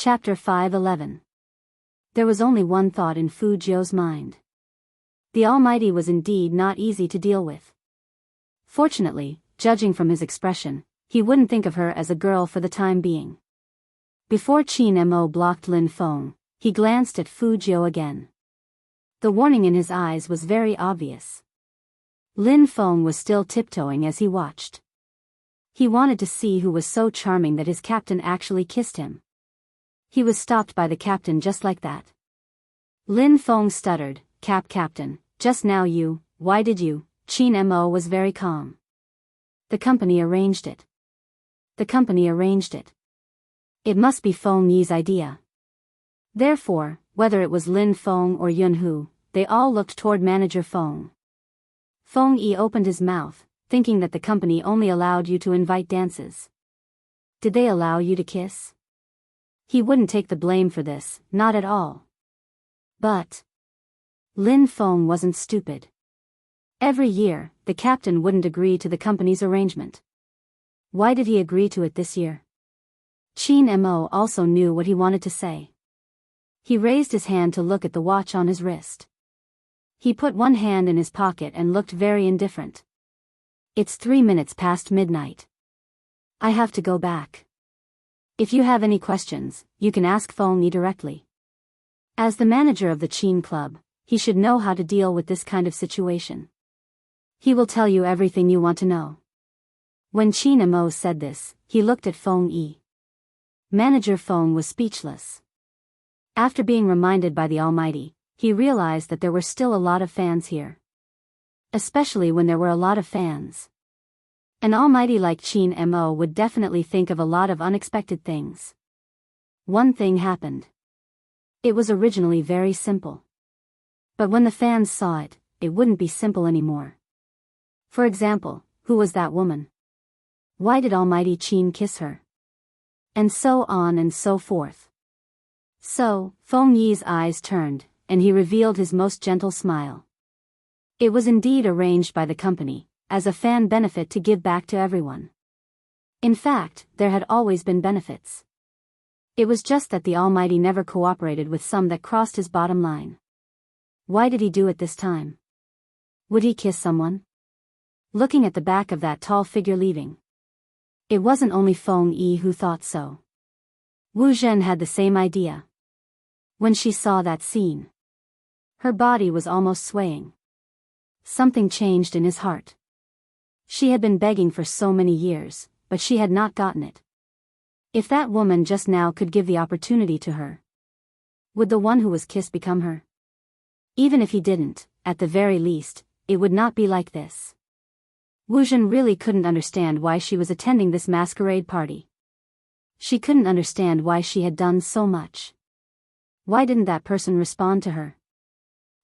Chapter 5:11. There was only one thought in Fu Jiu's mind. The Almighty was indeed not easy to deal with. Fortunately, judging from his expression, he wouldn't think of her as a girl for the time being. Before Qin Mo blocked Lin Feng, he glanced at Fu Jiu again. The warning in his eyes was very obvious. Lin Feng was still tiptoeing as he watched. He wanted to see who was so charming that his captain actually kissed him. He was stopped by the captain just like that. Lin Feng stuttered, Captain, just now why did you?" Qin Mo was very calm. The company arranged it. It must be Feng Yi's idea. Therefore, whether it was Lin Feng or Yun Hu, they all looked toward Manager Feng. Feng Yi opened his mouth, thinking that the company only allowed you to invite dances. Did they allow you to kiss? He wouldn't take the blame for this, not at all. But Lin Feng wasn't stupid. Every year, the captain wouldn't agree to the company's arrangement. Why did he agree to it this year? Qin Mo also knew what he wanted to say. He raised his hand to look at the watch on his wrist. He put one hand in his pocket and looked very indifferent. It's 3 minutes past midnight. I have to go back. If you have any questions, you can ask Feng Yi directly. As the manager of the Qin Club, he should know how to deal with this kind of situation. He will tell you everything you want to know. When Qin Mo said this, he looked at Feng Yi. Manager Feng was speechless. After being reminded by the Almighty, he realized that there were still a lot of fans here. Especially when there were a lot of fans. An Almighty like Qin Mo would definitely think of a lot of unexpected things. One thing happened. It was originally very simple. But when the fans saw it, it wouldn't be simple anymore. For example, who was that woman? Why did Almighty Qin kiss her? And so on and so forth. So, Feng Yi's eyes turned, and he revealed his most gentle smile. It was indeed arranged by the company, as a fan benefit to give back to everyone. In fact, there had always been benefits. It was just that the Almighty never cooperated with some that crossed his bottom line. Why did he do it this time? Would he kiss someone? Looking at the back of that tall figure leaving. It wasn't only Feng Yi who thought so. Wu Zhen had the same idea. When she saw that scene, her body was almost swaying. Something changed in his heart. She had been begging for so many years, but she had not gotten it. If that woman just now could give the opportunity to her, would the one who was kissed become her? Even if he didn't, at the very least, it would not be like this. Wu Zhen really couldn't understand why she was attending this masquerade party. She couldn't understand why she had done so much. Why didn't that person respond to her?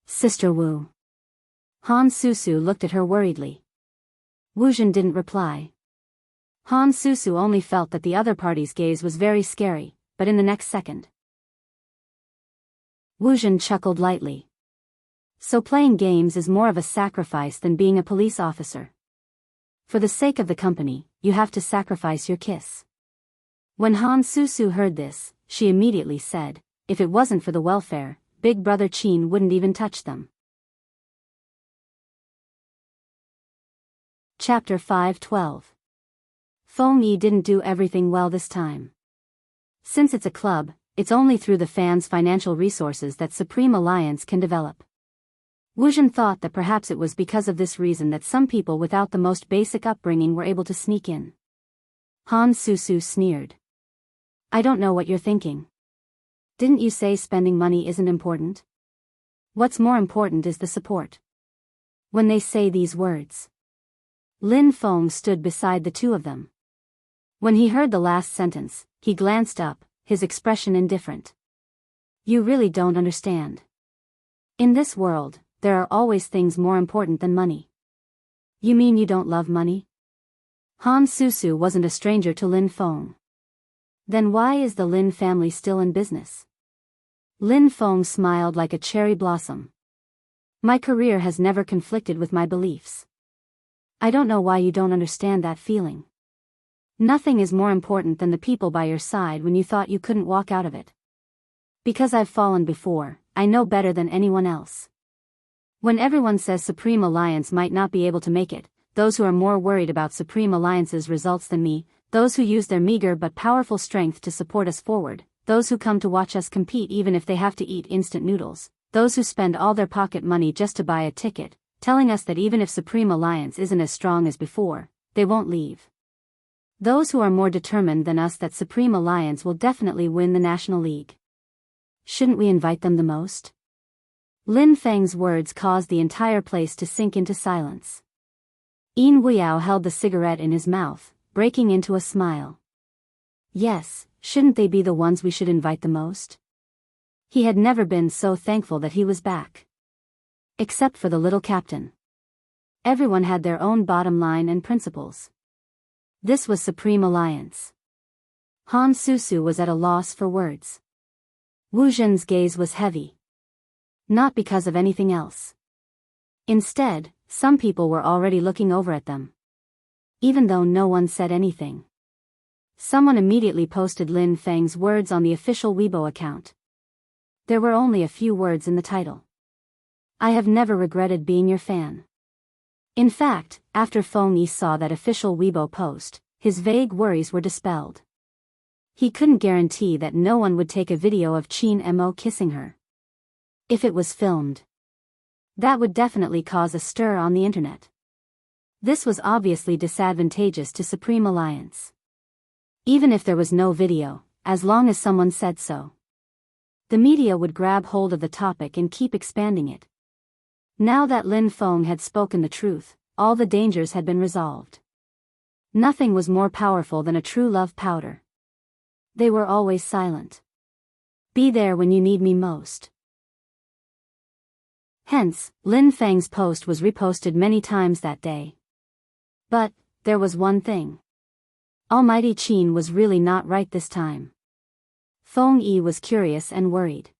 Sister Wu. Han Susu looked at her worriedly. Wu Zhen didn't reply. Han Susu only felt that the other party's gaze was very scary, but in the next second, Wu Zhen chuckled lightly. So playing games is more of a sacrifice than being a police officer. For the sake of the company, you have to sacrifice your kiss. When Han Susu heard this, she immediately said, if it wasn't for the welfare, Big Brother Qin wouldn't even touch them. Chapter 5:12. Feng Yi didn't do everything well this time. Since it's a club, it's only through the fans' financial resources that Supreme Alliance can develop. Wu Zhen thought that perhaps it was because of this reason that some people without the most basic upbringing were able to sneak in. Han Susu sneered. I don't know what you're thinking. Didn't you say spending money isn't important? What's more important is the support. When they say these words, Lin Feng stood beside the two of them. When he heard the last sentence, he glanced up, his expression indifferent. You really don't understand. In this world, there are always things more important than money. You mean you don't love money? Han Susu wasn't a stranger to Lin Feng. Then why is the Lin family still in business? Lin Feng smiled like a cherry blossom. My career has never conflicted with my beliefs. I don't know why you don't understand that feeling. Nothing is more important than the people by your side when you thought you couldn't walk out of it. Because I've fallen before, I know better than anyone else. When everyone says Supreme Alliance might not be able to make it, those who are more worried about Supreme Alliance's results than me, those who use their meager but powerful strength to support us forward, those who come to watch us compete even if they have to eat instant noodles, those who spend all their pocket money just to buy a ticket, telling us that even if Supreme Alliance isn't as strong as before, they won't leave. Those who are more determined than us that Supreme Alliance will definitely win the National League. Shouldn't we invite them the most? Lin Feng's words caused the entire place to sink into silence. Yin Weiyao held the cigarette in his mouth, breaking into a smile. Yes, shouldn't they be the ones we should invite the most? He had never been so thankful that he was back. Except for the little captain. Everyone had their own bottom line and principles. This was Supreme Alliance. Han Susu was at a loss for words. Wu Zhen's gaze was heavy. Not because of anything else. Instead, some people were already looking over at them. Even though no one said anything. Someone immediately posted Lin Feng's words on the official Weibo account. There were only a few words in the title. I have never regretted being your fan. In fact, after Feng Yi saw that official Weibo post, his vague worries were dispelled. He couldn't guarantee that no one would take a video of Qin Mo kissing her. If it was filmed, that would definitely cause a stir on the internet. This was obviously disadvantageous to Supreme Alliance. Even if there was no video, as long as someone said so, the media would grab hold of the topic and keep expanding it. Now that Lin Feng had spoken the truth, all the dangers had been resolved. Nothing was more powerful than a true love powder. They were always silent. Be there when you need me most. Hence, Lin Feng's post was reposted many times that day. But, there was one thing. Almighty Qin was really not right this time. Feng Yi was curious and worried.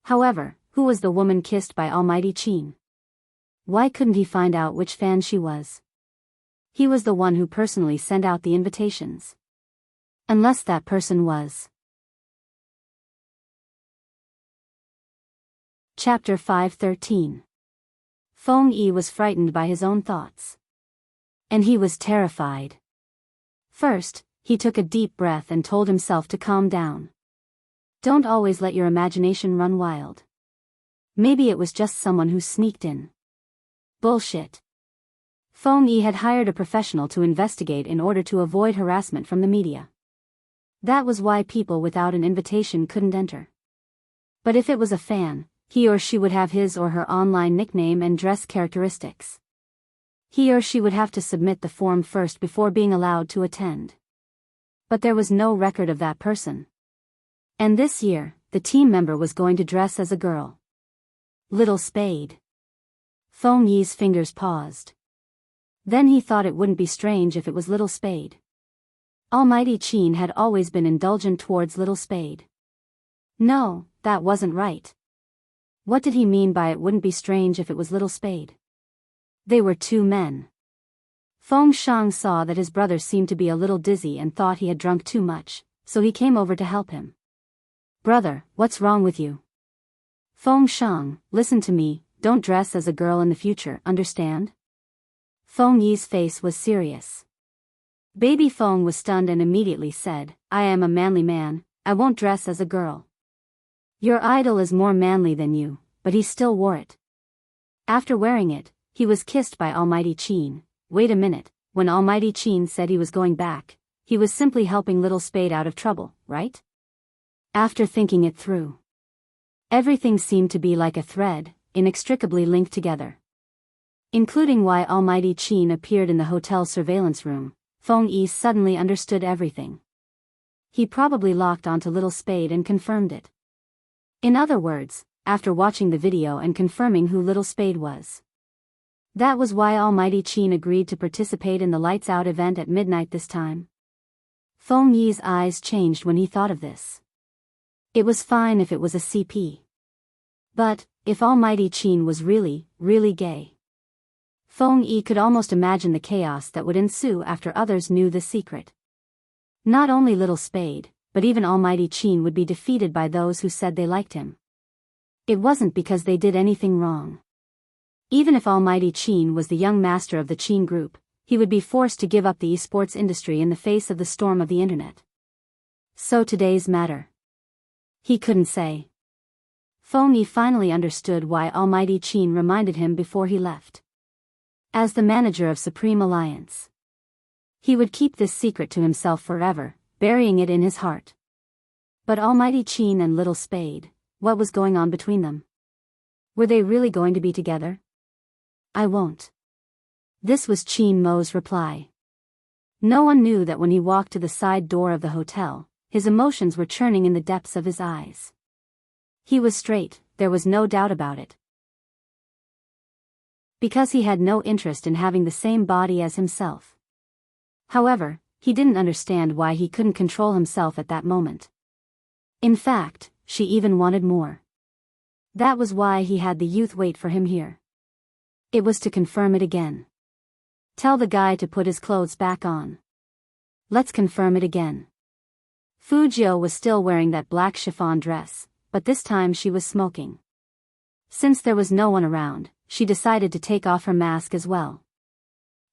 However, who was the woman kissed by Almighty Qin? Why couldn't he find out which fan she was? He was the one who personally sent out the invitations. Unless that person was. Chapter 513. Feng Yi was frightened by his own thoughts. And he was terrified. First, he took a deep breath and told himself to calm down. Don't always let your imagination run wild. Maybe it was just someone who sneaked in. Bullshit. Feng Yi had hired a professional to investigate in order to avoid harassment from the media. That was why people without an invitation couldn't enter. But if it was a fan, he or she would have his or her online nickname and dress characteristics. He or she would have to submit the form first before being allowed to attend. But there was no record of that person. And this year, the team member was going to dress as a girl. Little Spade. Feng Yi's fingers paused. Then he thought it wouldn't be strange if it was Little Spade. Almighty Qin had always been indulgent towards Little Spade. No, that wasn't right. What did he mean by it wouldn't be strange if it was Little Spade? They were two men. Feng Shang saw that his brother seemed to be a little dizzy and thought he had drunk too much, so he came over to help him. Brother, what's wrong with you? Feng Shang, listen to me, don't dress as a girl in the future, understand? Feng Yi's face was serious. Baby Feng was stunned and immediately said, I am a manly man, I won't dress as a girl. Your idol is more manly than you, but he still wore it. After wearing it, he was kissed by Almighty Qin. Wait a minute, when Almighty Qin said he was going back, he was simply helping Little Spade out of trouble, right? After thinking it through, everything seemed to be like a thread, inextricably linked together. Including why Almighty Qin appeared in the hotel surveillance room, Feng Yi suddenly understood everything. He probably locked onto Little Spade and confirmed it. In other words, after watching the video and confirming who Little Spade was. That was why Almighty Qin agreed to participate in the Lights Out event at midnight this time. Feng Yi's eyes changed when he thought of this. It was fine if it was a CP. But, if Almighty Qin was really, really gay. Feng Yi could almost imagine the chaos that would ensue after others knew the secret. Not only Little Spade, but even Almighty Chin would be defeated by those who said they liked him. It wasn't because they did anything wrong. Even if Almighty Chin was the young master of the Chin Group, he would be forced to give up the esports industry in the face of the storm of the internet. So today's matter. He couldn't say. Feng Yi finally understood why Almighty Chin reminded him before he left. As the manager of Supreme Alliance, he would keep this secret to himself forever, burying it in his heart. But Almighty Chin and Little Spade, what was going on between them? Were they really going to be together? I won't. This was Chin Mo's reply. No one knew that when he walked to the side door of the hotel, his emotions were churning in the depths of his eyes. He was straight, there was no doubt about it. Because he had no interest in having the same body as himself. However, he didn't understand why he couldn't control himself at that moment. In fact, she even wanted more. That was why he had the youth wait for him here. It was to confirm it again. Tell the guy to put his clothes back on. Let's confirm it again. Fu Jiu was still wearing that black chiffon dress, but this time she was smoking. Since there was no one around, she decided to take off her mask as well.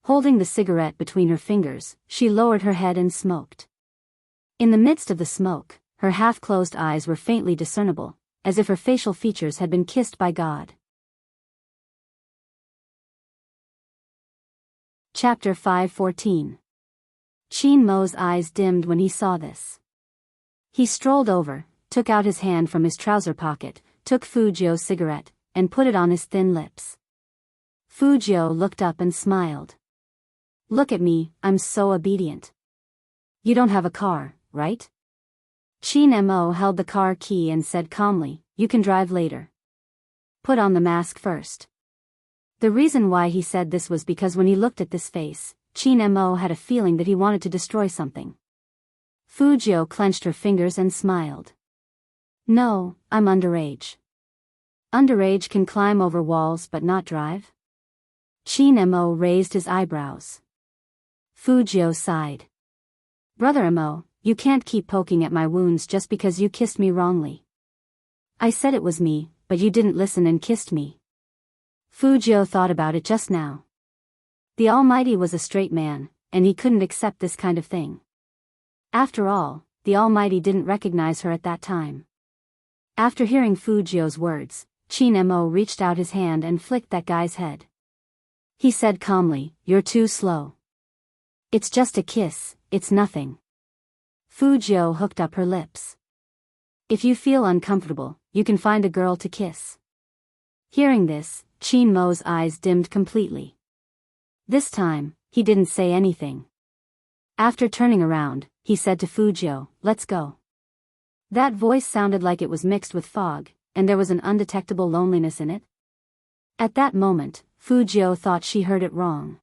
Holding the cigarette between her fingers, she lowered her head and smoked. In the midst of the smoke, her half-closed eyes were faintly discernible, as if her facial features had been kissed by God. Chapter 5:14. Chin Mo's eyes dimmed when he saw this. He strolled over, took out his hand from his trouser pocket, took Fu Jiu's cigarette, and put it on his thin lips. Fu Jiu looked up and smiled. Look at me, I'm so obedient. You don't have a car, right? Chin Mo held the car key and said calmly, you can drive later. Put on the mask first. The reason why he said this was because when he looked at this face, Chin Mo had a feeling that he wanted to destroy something. Fu Jiu clenched her fingers and smiled. No, I'm underage. Underage can climb over walls but not drive? Chin Mo raised his eyebrows. Fu Jiu sighed. Brother Mo, you can't keep poking at my wounds just because you kissed me wrongly. I said it was me, but you didn't listen and kissed me. Fu Jiu thought about it just now. The Almighty was a straight man, and he couldn't accept this kind of thing. After all, the Almighty didn't recognize her at that time. After hearing Fu Jiu's words, Chin Mo reached out his hand and flicked that guy's head. He said calmly, you're too slow. It's just a kiss, it's nothing. Fu Jiu hooked up her lips. If you feel uncomfortable, you can find a girl to kiss. Hearing this, Chin Mo's eyes dimmed completely. This time, he didn't say anything. After turning around, he said to Fu Jiu, let's go. That voice sounded like it was mixed with fog, and there was an undetectable loneliness in it. At that moment, Fu Jiu thought she heard it wrong.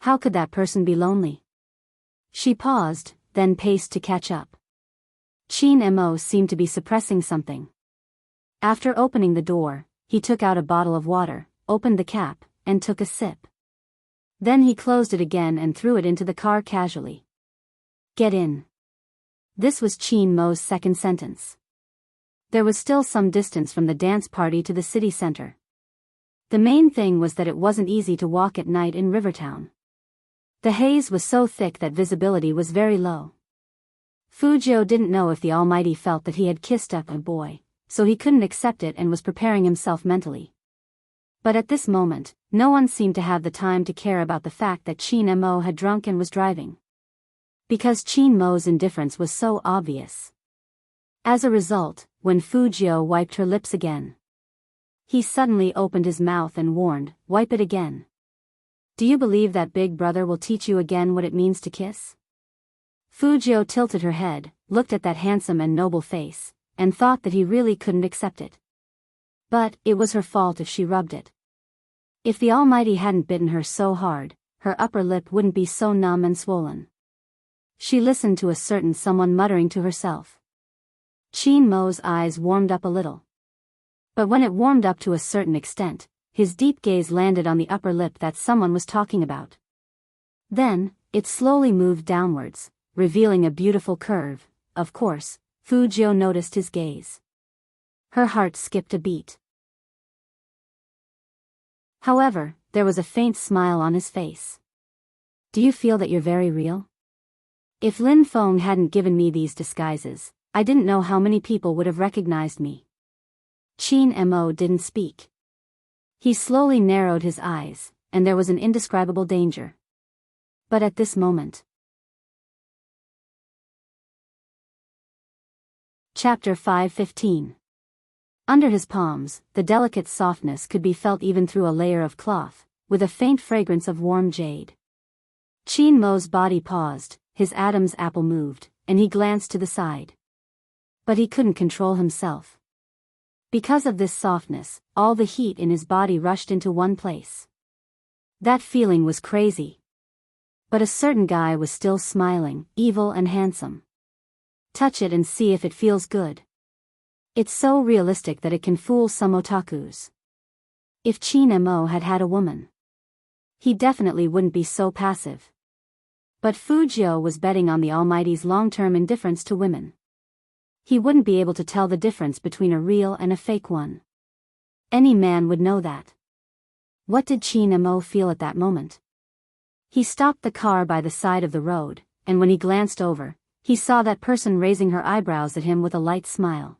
How could that person be lonely? She paused, then paced to catch up. Chin Mo seemed to be suppressing something. After opening the door, he took out a bottle of water, opened the cap, and took a sip. Then he closed it again and threw it into the car casually. Get in. This was Chin Mo's second sentence. There was still some distance from the dance party to the city center. The main thing was that it wasn't easy to walk at night in Rivertown. The haze was so thick that visibility was very low. Fu Jiu didn't know if the Almighty felt that he had kissed up a boy, so he couldn't accept it and was preparing himself mentally. But at this moment, no one seemed to have the time to care about the fact that Chin Mo had drunk and was driving. Because Chin Mo's indifference was so obvious. As a result, when Fu Jiu wiped her lips again, he suddenly opened his mouth and warned, wipe it again. Do you believe that big brother will teach you again what it means to kiss? Fu Jiu tilted her head, looked at that handsome and noble face, and thought that he really couldn't accept it. But it was her fault if she rubbed it. If the Almighty hadn't bitten her so hard, her upper lip wouldn't be so numb and swollen. She listened to a certain someone muttering to herself. Chin Mo's eyes warmed up a little. But when it warmed up to a certain extent, his deep gaze landed on the upper lip that someone was talking about. Then, it slowly moved downwards, revealing a beautiful curve. Of course, Fujio noticed his gaze. Her heart skipped a beat. However, there was a faint smile on his face. Do you feel that you're very real? If Lin Feng hadn't given me these disguises, I didn't know how many people would have recognized me. Qin Mo didn't speak. He slowly narrowed his eyes, and there was an indescribable danger. But at this moment. Chapter 5:15. Under his palms, the delicate softness could be felt even through a layer of cloth, with a faint fragrance of warm jade. Qin Mo's body paused, his Adam's apple moved, and he glanced to the side. But he couldn't control himself. Because of this softness, all the heat in his body rushed into one place. That feeling was crazy. But a certain guy was still smiling, evil and handsome. Touch it and see if it feels good. It's so realistic that it can fool some otakus. If Qin Mo had had a woman, he definitely wouldn't be so passive. But Fujio was betting on the Almighty's long-term indifference to women. He wouldn't be able to tell the difference between a real and a fake one. Any man would know that. What did Qin Mo feel at that moment? He stopped the car by the side of the road, and when he glanced over, he saw that person raising her eyebrows at him with a light smile.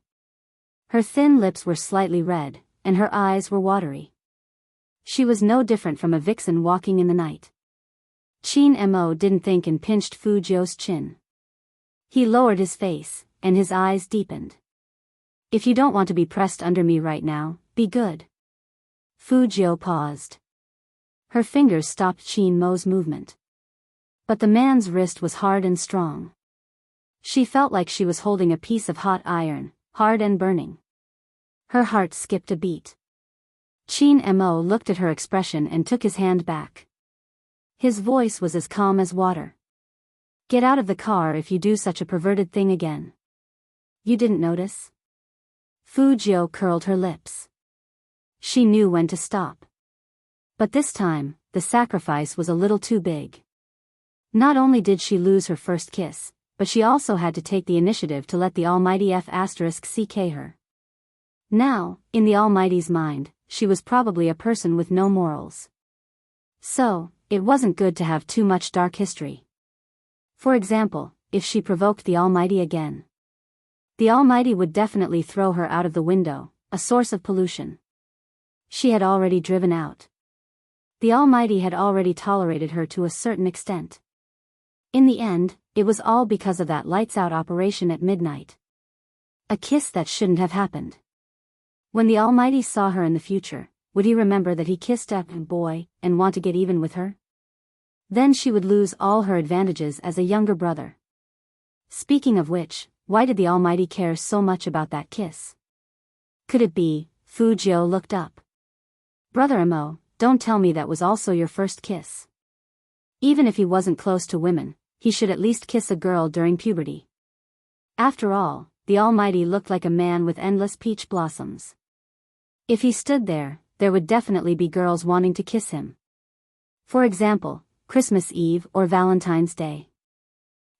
Her thin lips were slightly red, and her eyes were watery. She was no different from a vixen walking in the night. Qin Mo didn't think and pinched Fujio's chin. He lowered his face, and his eyes deepened. If you don't want to be pressed under me right now, be good. Fujio paused. Her fingers stopped Qin Mo's movement. But the man's wrist was hard and strong. She felt like she was holding a piece of hot iron, hard and burning. Her heart skipped a beat. Qin Mo looked at her expression and took his hand back. His voice was as calm as water. Get out of the car if you do such a perverted thing again. You didn't notice? Fujio curled her lips. She knew when to stop. But this time, the sacrifice was a little too big. Not only did she lose her first kiss, but she also had to take the initiative to let the almighty F***ck her. Now, in the Almighty's mind, she was probably a person with no morals. So, it wasn't good to have too much dark history. For example, if she provoked the Almighty again. The Almighty would definitely throw her out of the window, a source of pollution. She had already driven out. The Almighty had already tolerated her to a certain extent. In the end, it was all because of that lights-out operation at midnight. A kiss that shouldn't have happened. When the Almighty saw her in the future, would he remember that he kissed a boy and want to get even with her? Then she would lose all her advantages as a younger brother. Speaking of which, why did the Almighty care so much about that kiss? Could it be? Fujio looked up. Brother Mo, don't tell me that was also your first kiss. Even if he wasn't close to women, he should at least kiss a girl during puberty. After all, the Almighty looked like a man with endless peach blossoms. If he stood there, there would definitely be girls wanting to kiss him. For example, Christmas Eve or Valentine's Day.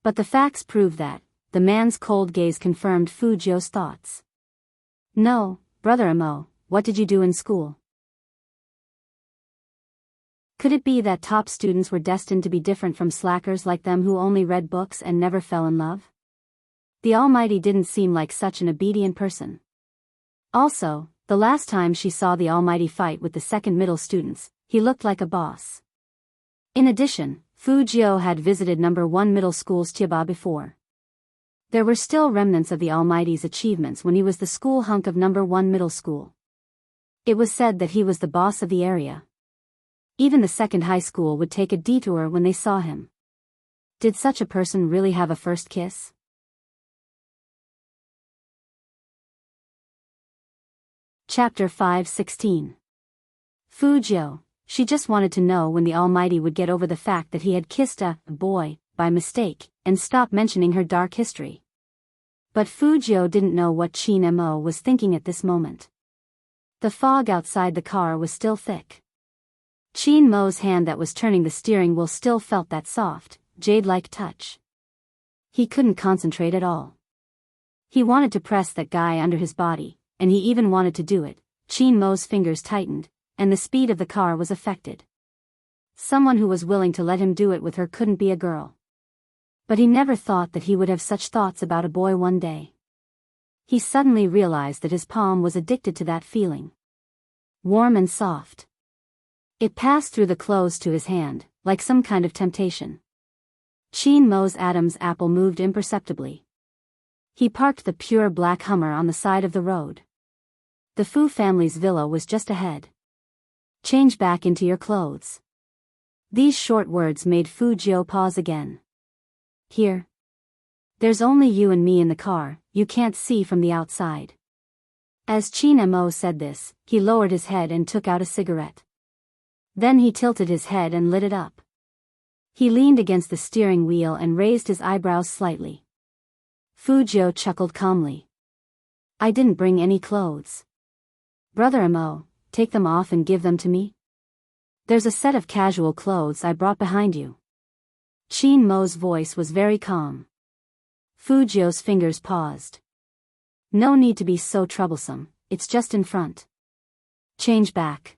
But the facts prove that. The man's cold gaze confirmed Fujio's thoughts. No, Brother Mo, what did you do in school? Could it be that top students were destined to be different from slackers like them who only read books and never fell in love? The Almighty didn't seem like such an obedient person. Also, the last time she saw the Almighty fight with the second middle students, he looked like a boss. In addition, Fujio had visited number 1 middle school's Chiba before. There were still remnants of the Almighty's achievements when he was the school hunk of number 1 middle school. It was said that he was the boss of the area. Even the second high school would take a detour when they saw him. Did such a person really have a first kiss? Chapter 5:16. Fujio, she just wanted to know when the Almighty would get over the fact that he had kissed a boy, by mistake, and stop mentioning her dark history. But Fujio didn't know what Qin Mo was thinking at this moment. The fog outside the car was still thick. Qin Mo's hand that was turning the steering wheel still felt that soft, jade-like touch. He couldn't concentrate at all. He wanted to press that guy under his body, and he even wanted to do it. Chin Mo's fingers tightened, and the speed of the car was affected. Someone who was willing to let him do it with her couldn't be a girl. But he never thought that he would have such thoughts about a boy one day. He suddenly realized that his palm was addicted to that feeling. Warm and soft. It passed through the clothes to his hand, like some kind of temptation. Chin Mo's Adam's apple moved imperceptibly. He parked the pure black Hummer on the side of the road. The Fu family's villa was just ahead. Change back into your clothes. These short words made Fu Jiu pause again. Here. There's only you and me in the car, you can't see from the outside. As Chin Mo said this, he lowered his head and took out a cigarette. Then he tilted his head and lit it up. He leaned against the steering wheel and raised his eyebrows slightly. Fu Jiu chuckled calmly. I didn't bring any clothes. Brother Mo, take them off and give them to me. There's a set of casual clothes I brought behind you. Chin Mo's voice was very calm. Fu Jiu's fingers paused. No need to be so troublesome, it's just in front. Change back.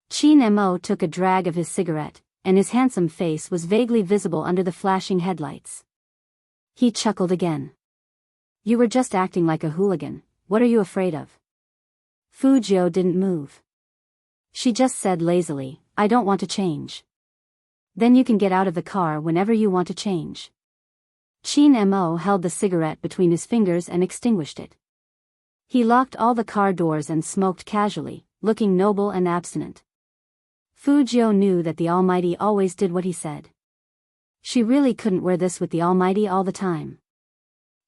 Chin Mo took a drag of his cigarette, and his handsome face was vaguely visible under the flashing headlights. He chuckled again. You were just acting like a hooligan, what are you afraid of? Fu Jiu didn't move. She just said lazily, I don't want to change. Then you can get out of the car whenever you want to change. Chin Mo held the cigarette between his fingers and extinguished it. He locked all the car doors and smoked casually, looking noble and abstinent. Fu Jiu knew that the Almighty always did what he said. She really couldn't wear this with the Almighty all the time.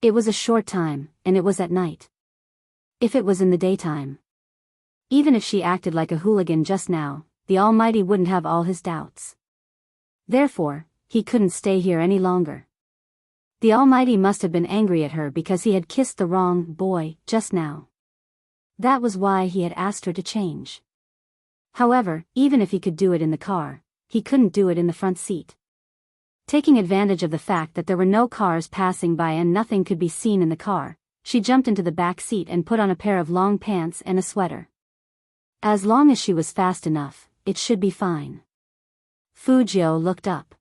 It was a short time, and it was at night. If it was in the daytime. Even if she acted like a hooligan just now, the Almighty wouldn't have all his doubts. Therefore, he couldn't stay here any longer. The Almighty must have been angry at her because he had kissed the wrong boy just now. That was why he had asked her to change. However, even if he could do it in the car, he couldn't do it in the front seat. Taking advantage of the fact that there were no cars passing by and nothing could be seen in the car, she jumped into the back seat and put on a pair of long pants and a sweater. As long as she was fast enough, it should be fine. Fu Jiu looked up.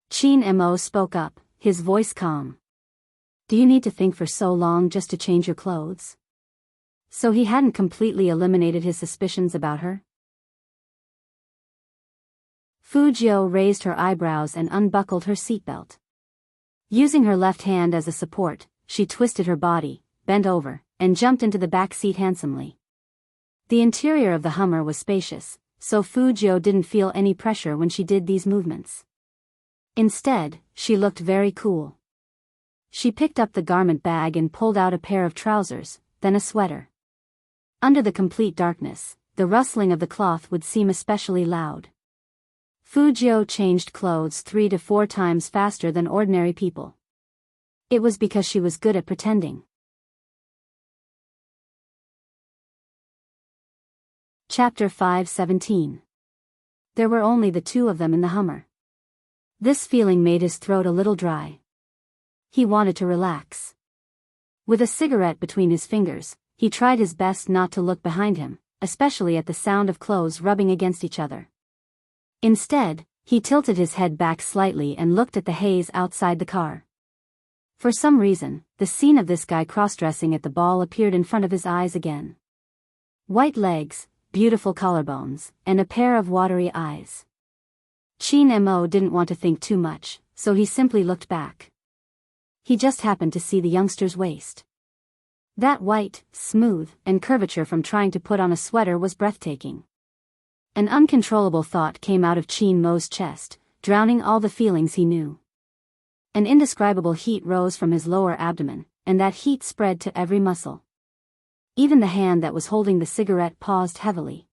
Chin Mo spoke up, his voice calm. Do you need to think for so long just to change your clothes? So he hadn't completely eliminated his suspicions about her? Fu Jiu raised her eyebrows and unbuckled her seatbelt. Using her left hand as a support, she twisted her body, bent over, and jumped into the back seat handsomely. The interior of the Hummer was spacious, so Fu Jiu didn't feel any pressure when she did these movements. Instead, she looked very cool. She picked up the garment bag and pulled out a pair of trousers, then a sweater. Under the complete darkness, the rustling of the cloth would seem especially loud. Fu Jiu changed clothes 3 to 4 times faster than ordinary people. It was because she was good at pretending. Chapter 5:17. There were only the two of them in the Hummer. This feeling made his throat a little dry. He wanted to relax. With a cigarette between his fingers, he tried his best not to look behind him, especially at the sound of clothes rubbing against each other. Instead, he tilted his head back slightly and looked at the haze outside the car. For some reason, the scene of this guy cross-dressing at the ball appeared in front of his eyes again. White legs, beautiful collarbones, and a pair of watery eyes. Chin Mo didn't want to think too much, so he simply looked back. He just happened to see the youngster's waist. That white, smooth, and curvature from trying to put on a sweater was breathtaking. An uncontrollable thought came out of Chin Mo's chest, drowning all the feelings he knew. An indescribable heat rose from his lower abdomen, and that heat spread to every muscle. Even the hand that was holding the cigarette paused heavily.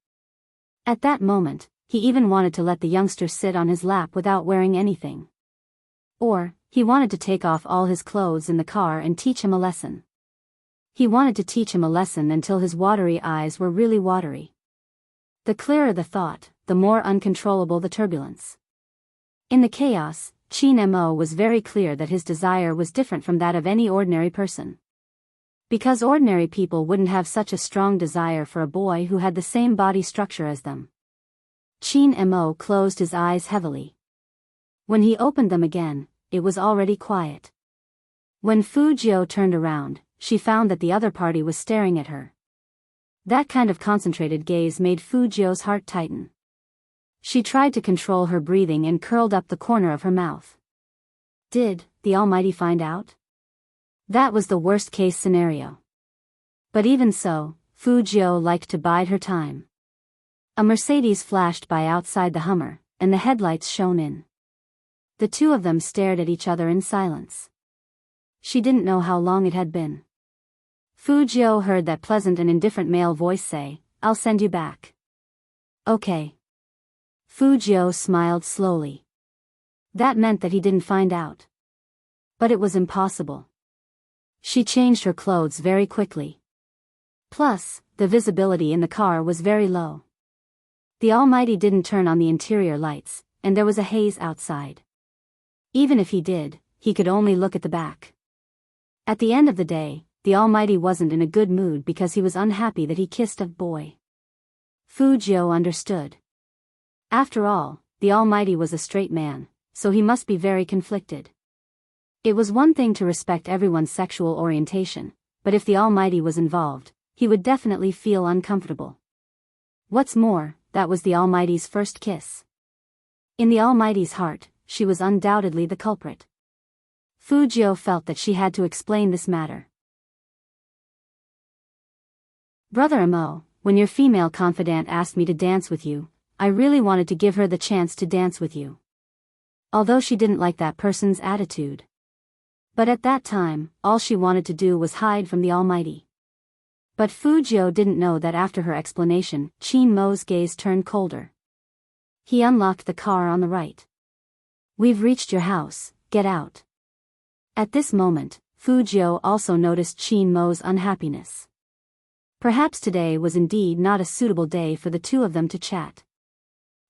At that moment, he even wanted to let the youngster sit on his lap without wearing anything. Or, he wanted to take off all his clothes in the car and teach him a lesson. He wanted to teach him a lesson until his watery eyes were really watery. The clearer the thought, the more uncontrollable the turbulence. In the chaos, Chin Mo was very clear that his desire was different from that of any ordinary person. Because ordinary people wouldn't have such a strong desire for a boy who had the same body structure as them. Chin Mo closed his eyes heavily. When he opened them again, it was already quiet. When Fu Jiu turned around, she found that the other party was staring at her. That kind of concentrated gaze made Fu Jiu's heart tighten. She tried to control her breathing and curled up the corner of her mouth. Did the Almighty find out? That was the worst-case scenario. But even so, Fu Jiu liked to bide her time. A Mercedes flashed by outside the Hummer, and the headlights shone in. The two of them stared at each other in silence. She didn't know how long it had been. Fu Jiu heard that pleasant and indifferent male voice say, "I'll send you back." Okay. Fu Jiu smiled slowly. That meant that he didn't find out. But it was impossible. She changed her clothes very quickly. Plus, the visibility in the car was very low. The Almighty didn't turn on the interior lights, and there was a haze outside. Even if he did, he could only look at the back. At the end of the day, the Almighty wasn't in a good mood because he was unhappy that he kissed a boy. Fu Jiu understood. After all, the Almighty was a straight man, so he must be very conflicted. It was one thing to respect everyone's sexual orientation, but if the Almighty was involved, he would definitely feel uncomfortable. What's more, that was the Almighty's first kiss. In the Almighty's heart, she was undoubtedly the culprit. Fu Jiu felt that she had to explain this matter. Brother Mo, when your female confidant asked me to dance with you, I really wanted to give her the chance to dance with you. Although she didn't like that person's attitude. But at that time, all she wanted to do was hide from the Almighty. But Fu Jiu didn't know that after her explanation, Chin Mo's gaze turned colder. He unlocked the car on the right. "We've reached your house, get out." At this moment, Fu Jiu also noticed Chin Mo's unhappiness. Perhaps today was indeed not a suitable day for the two of them to chat.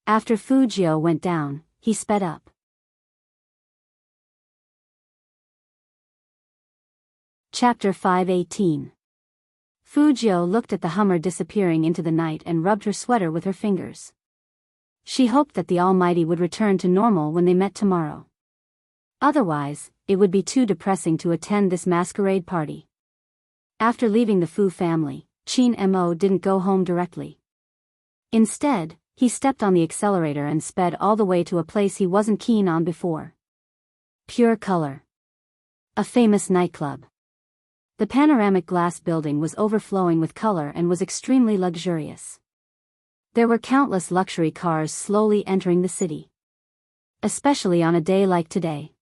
After Fu Jiu went down, he sped up. Chapter 518. Fu Jiu looked at the Hummer disappearing into the night and rubbed her sweater with her fingers. She hoped that the Almighty would return to normal when they met tomorrow. Otherwise, it would be too depressing to attend this masquerade party. After leaving the Fu family, Chin Mo didn't go home directly. Instead, he stepped on the accelerator and sped all the way to a place he wasn't keen on before. Pure Color. A famous nightclub. The panoramic glass building was overflowing with color and was extremely luxurious. There were countless luxury cars slowly entering the city. Especially on a day like today.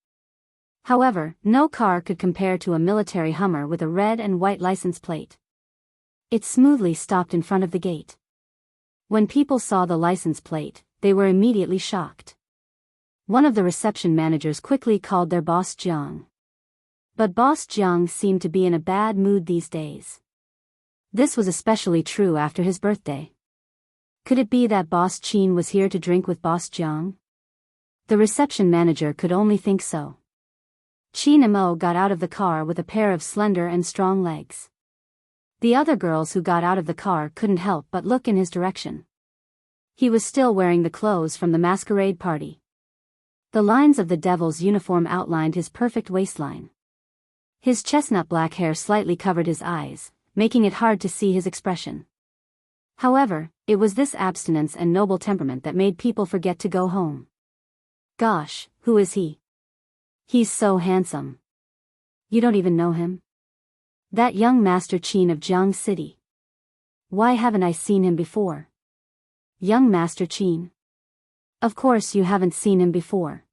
However, no car could compare to a military Hummer with a red and white license plate. It smoothly stopped in front of the gate. When people saw the license plate, they were immediately shocked. One of the reception managers quickly called their boss Jiang. But Boss Jiang seemed to be in a bad mood these days. This was especially true after his birthday. Could it be that Boss Chin was here to drink with Boss Jiang? The reception manager could only think so. Chin Mo got out of the car with a pair of slender and strong legs. The other girls who got out of the car couldn't help but look in his direction. He was still wearing the clothes from the masquerade party. The lines of the devil's uniform outlined his perfect waistline. His chestnut black hair slightly covered his eyes, making it hard to see his expression. However, it was this abstinence and noble temperament that made people forget to go home. Gosh, who is he? He's so handsome. You don't even know him? That young Master Chin of Jiang City. Why haven't I seen him before? Young Master Chin. Of course you haven't seen him before.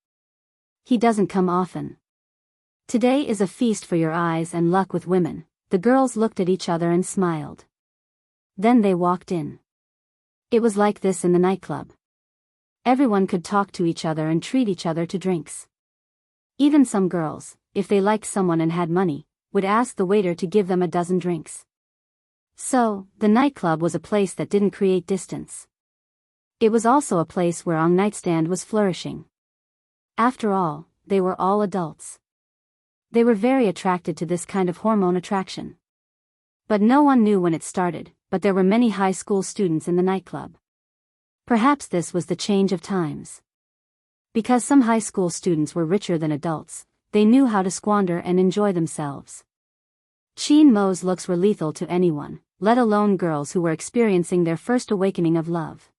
He doesn't come often. Today is a feast for your eyes and luck with women. The girls looked at each other and smiled. Then they walked in. It was like this in the nightclub. Everyone could talk to each other and treat each other to drinks. Even some girls, if they liked someone and had money, would ask the waiter to give them a dozen drinks. So, the nightclub was a place that didn't create distance. It was also a place where Ong Nightstand was flourishing. After all, they were all adults. They were very attracted to this kind of hormone attraction. But no one knew when it started, but there were many high school students in the nightclub. Perhaps this was the change of times. Because some high school students were richer than adults, they knew how to squander and enjoy themselves. Chin Mo's looks were lethal to anyone, let alone girls who were experiencing their first awakening of love.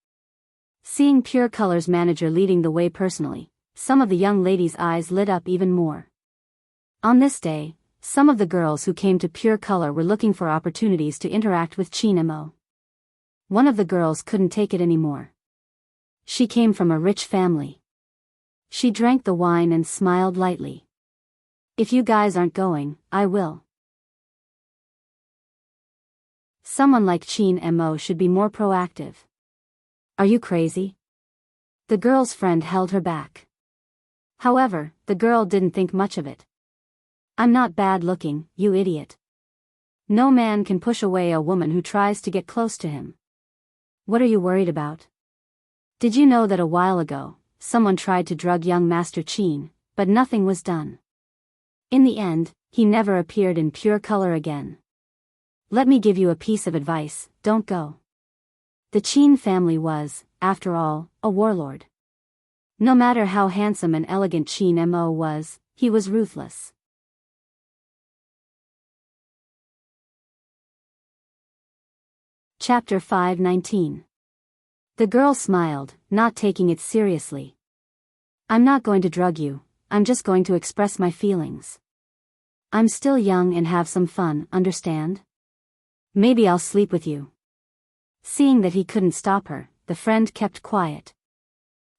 Seeing Pure Color's manager leading the way personally, some of the young ladies' eyes lit up even more. On this day, some of the girls who came to Pure Color were looking for opportunities to interact with Chin Mo. One of the girls couldn't take it anymore. She came from a rich family. She drank the wine and smiled lightly. If you guys aren't going, I will. Someone like Chin Mo should be more proactive. Are you crazy? The girl's friend held her back. However, the girl didn't think much of it. I'm not bad looking, you idiot. No man can push away a woman who tries to get close to him. What are you worried about? Did you know that a while ago, someone tried to drug young Master Chin, but nothing was done? In the end, he never appeared in Pure Color again. Let me give you a piece of advice, don't go. The Chin family was, after all, a warlord. No matter how handsome and elegant Chin Mo was, he was ruthless. Chapter 5:19. The girl smiled, not taking it seriously. I'm not going to drug you, I'm just going to express my feelings. I'm still young and have some fun, understand? Maybe I'll sleep with you. Seeing that he couldn't stop her, the friend kept quiet.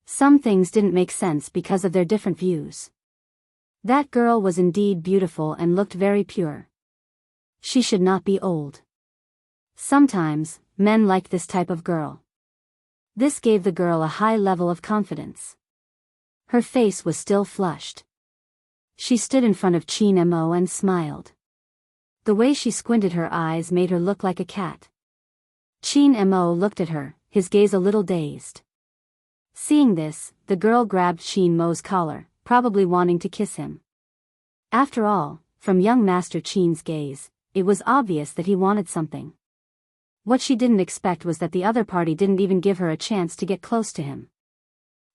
Some things didn't make sense because of their different views. That girl was indeed beautiful and looked very pure. She should not be old. Sometimes, men like this type of girl. This gave the girl a high level of confidence. Her face was still flushed. She stood in front of Chin Mo and smiled. The way she squinted her eyes made her look like a cat. Chin Mo looked at her, his gaze a little dazed. Seeing this, the girl grabbed Chin Mo's collar, probably wanting to kiss him. After all, from young Master Chin's gaze, it was obvious that he wanted something. What she didn't expect was that the other party didn't even give her a chance to get close to him.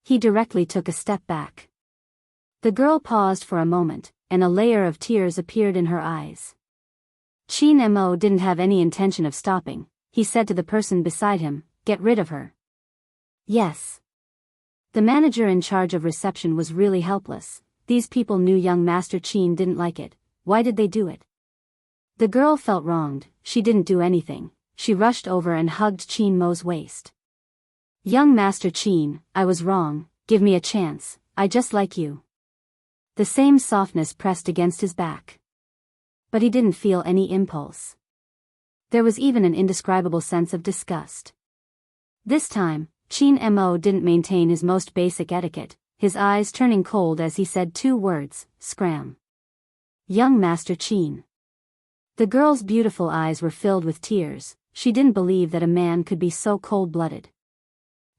He directly took a step back. The girl paused for a moment, and a layer of tears appeared in her eyes. Chin Mo didn't have any intention of stopping. He said to the person beside him, "Get rid of her." Yes. The manager in charge of reception was really helpless. These people knew young Master Chin didn't like it. Why did they do it? The girl felt wronged. She didn't do anything. She rushed over and hugged Chin Mo's waist. Young Master Chin, I was wrong, give me a chance, I just like you. The same softness pressed against his back. But he didn't feel any impulse. There was even an indescribable sense of disgust. This time, Chin Mo didn't maintain his most basic etiquette, his eyes turning cold as he said two words, scram. Young Master Chin. The girl's beautiful eyes were filled with tears. She didn't believe that a man could be so cold-blooded.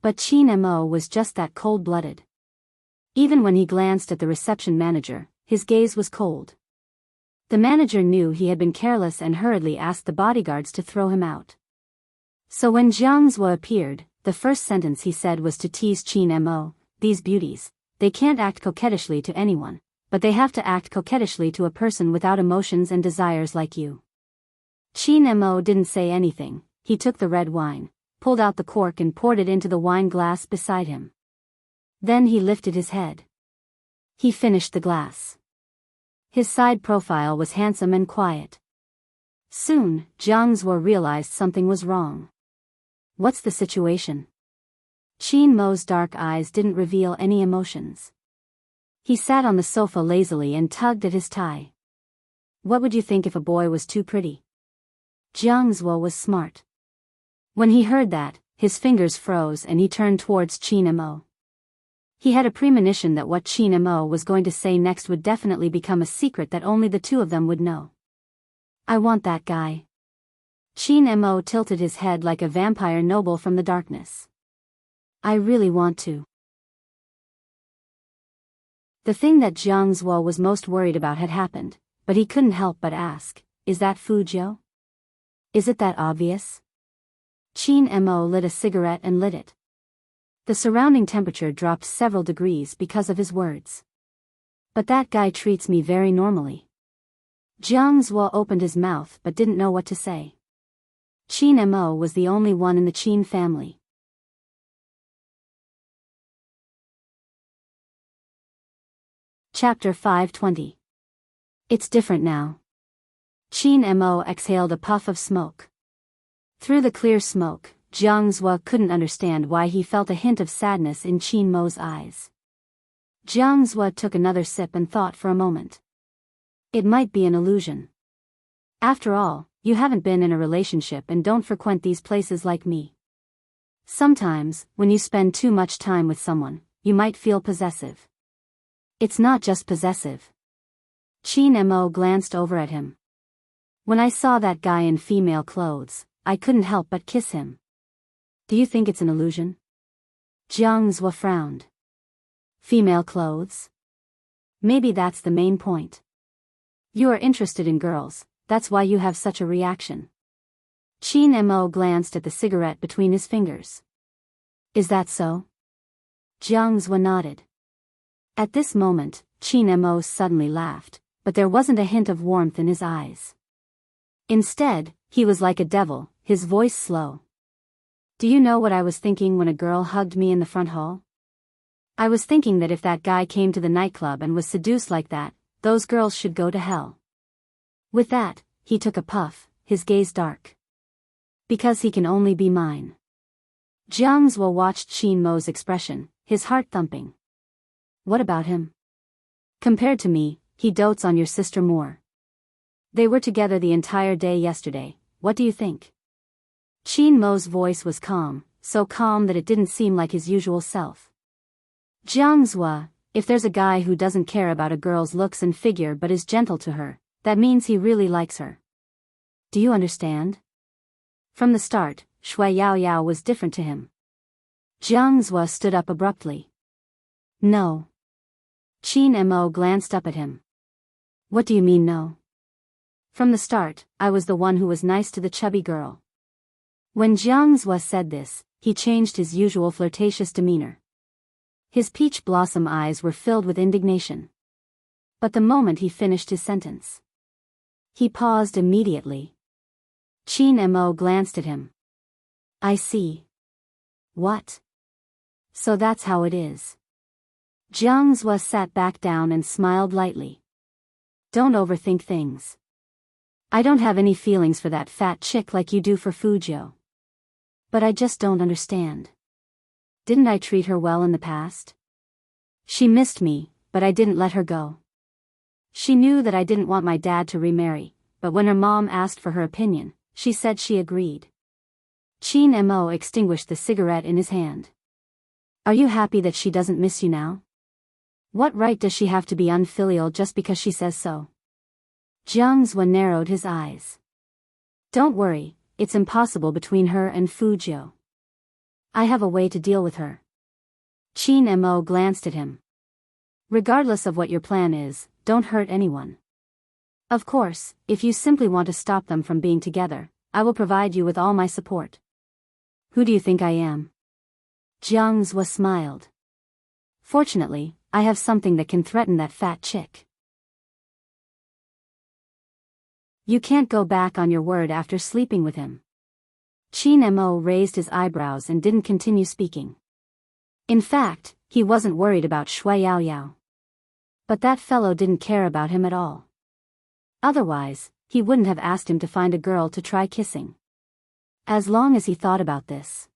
But Chin Mo was just that cold-blooded. Even when he glanced at the reception manager, his gaze was cold. The manager knew he had been careless and hurriedly asked the bodyguards to throw him out. So when Jiang Zhuo appeared, the first sentence he said was to tease Chin Mo, "These beauties, they can't act coquettishly to anyone, but they have to act coquettishly to a person without emotions and desires like you." Chin Mo didn't say anything. He took the red wine, pulled out the cork and poured it into the wine glass beside him. Then he lifted his head. He finished the glass. His side profile was handsome and quiet. Soon, Jiang Zhuo realized something was wrong. What's the situation? Chin Mo's dark eyes didn't reveal any emotions. He sat on the sofa lazily and tugged at his tie. What would you think if a boy was too pretty? Jiang Zhuo was smart. When he heard that, his fingers froze and he turned towards Chin Mo. He had a premonition that what Chin Mo was going to say next would definitely become a secret that only the two of them would know. I want that guy. Chin Mo tilted his head like a vampire noble from the darkness. I really want to. The thing that Jiang Zuo was most worried about had happened, but he couldn't help but ask, "Is that Fuzhou? Is it that obvious?" Qin Mo lit a cigarette and lit it. The surrounding temperature dropped several degrees because of his words. "But that guy treats me very normally." Jiang Zuo opened his mouth but didn't know what to say. Qin Mo was the only one in the Qin family. Chapter 520. It's different now. Qin Mo exhaled a puff of smoke. Through the clear smoke, Jiang Zuo couldn't understand why he felt a hint of sadness in Qin Mo's eyes. Jiang Zuo took another sip and thought for a moment. It might be an illusion. After all, you haven't been in a relationship and don't frequent these places like me. Sometimes, when you spend too much time with someone, you might feel possessive. It's not just possessive. Qin Mo glanced over at him. When I saw that guy in female clothes, I couldn't help but kiss him. Do you think it's an illusion? Jiang Zuo frowned. Female clothes? Maybe that's the main point. You are interested in girls, that's why you have such a reaction. Qin Mo glanced at the cigarette between his fingers. Is that so? Jiang Zuo nodded. At this moment, Qin Mo suddenly laughed, but there wasn't a hint of warmth in his eyes. Instead, he was like a devil, his voice slow. Do you know what I was thinking when a girl hugged me in the front hall? I was thinking that if that guy came to the nightclub and was seduced like that, those girls should go to hell. With that, he took a puff, his gaze dark. Because he can only be mine. Jiang Zuo watched Qin Mo's expression, his heart thumping. What about him? Compared to me, he dotes on your sister more. They were together the entire day yesterday, what do you think? Qin Mo's voice was calm, so calm that it didn't seem like his usual self. Jiang Zuo, if there's a guy who doesn't care about a girl's looks and figure but is gentle to her, that means he really likes her. Do you understand? From the start, Shui Yaoyao was different to him. Jiang Zuo stood up abruptly. No. Qin Mo glanced up at him. What do you mean no? From the start, I was the one who was nice to the chubby girl. When Jiang Zuo said this, he changed his usual flirtatious demeanor. His peach blossom eyes were filled with indignation. But the moment he finished his sentence, he paused immediately. Qin Mo glanced at him. I see. What? So that's how it is. Jiang Zuo sat back down and smiled lightly. Don't overthink things. I don't have any feelings for that fat chick like you do for Fuzhou. But I just don't understand. Didn't I treat her well in the past? She missed me, but I didn't let her go. She knew that I didn't want my dad to remarry, but when her mom asked for her opinion, she said she agreed. Qin Mo extinguished the cigarette in his hand. Are you happy that she doesn't miss you now? What right does she have to be unfilial just because she says so? Jiang Zuo narrowed his eyes. Don't worry, it's impossible between her and Fuzhou. I have a way to deal with her. Qin Mo glanced at him. Regardless of what your plan is, don't hurt anyone. Of course, if you simply want to stop them from being together, I will provide you with all my support. Who do you think I am? Jiang Zuo smiled. Fortunately, I have something that can threaten that fat chick. You can't go back on your word after sleeping with him. Qin Mo raised his eyebrows and didn't continue speaking. In fact, he wasn't worried about Shui Yaoyao. But that fellow didn't care about him at all. Otherwise, he wouldn't have asked him to find a girl to try kissing. As long as he thought about this.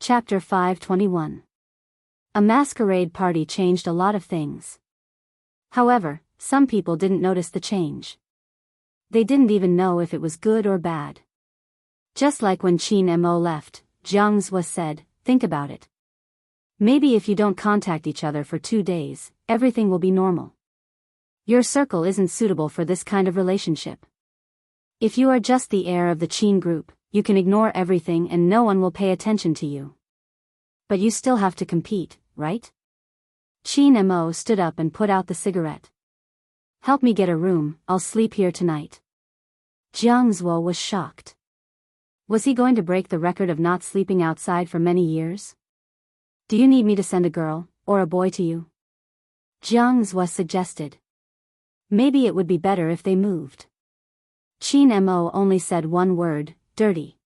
Chapter 521. A masquerade party changed a lot of things. However, some people didn't notice the change. They didn't even know if it was good or bad. Just like when Qin Mo left, Jiang Zuo said, think about it. Maybe if you don't contact each other for 2 days, everything will be normal. Your circle isn't suitable for this kind of relationship. If you are just the heir of the Qin group, you can ignore everything and no one will pay attention to you. But you still have to compete, right? Chin Mo stood up and put out the cigarette. Help me get a room, I'll sleep here tonight. Jiang Zuo was shocked. Was he going to break the record of not sleeping outside for many years? Do you need me to send a girl, or a boy to you? Jiang Zuo suggested. Maybe it would be better if they moved. Chin Mo only said one word, dirty.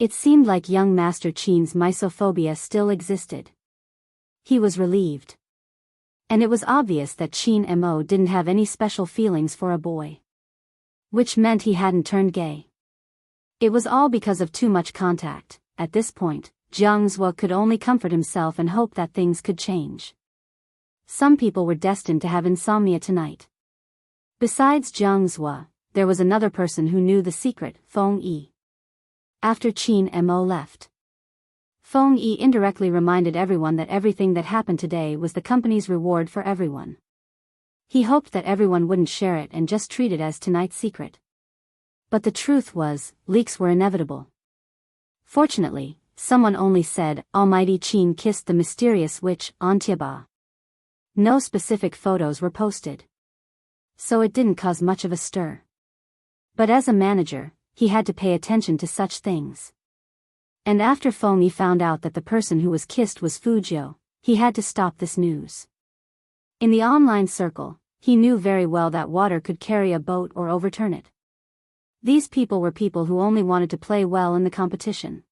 It seemed like young Master Chin's misophobia still existed. He was relieved. And it was obvious that Chin Mo didn't have any special feelings for a boy. Which meant he hadn't turned gay. It was all because of too much contact. At this point, Jiang Zuo could only comfort himself and hope that things could change. Some people were destined to have insomnia tonight. Besides Jiang Zuo, there was another person who knew the secret, Feng Yi. After Chin Mo left, Feng Yi indirectly reminded everyone that everything that happened today was the company's reward for everyone. He hoped that everyone wouldn't share it and just treat it as tonight's secret. But the truth was, leaks were inevitable. Fortunately, someone only said, Almighty Qin kissed the mysterious witch, Antiaba. No specific photos were posted. So it didn't cause much of a stir. But as a manager, he had to pay attention to such things. And after Feng Yi found out that the person who was kissed was Fujiu, he had to stop this news. In the online circle, he knew very well that water could carry a boat or overturn it. These people were people who only wanted to play well in the competition.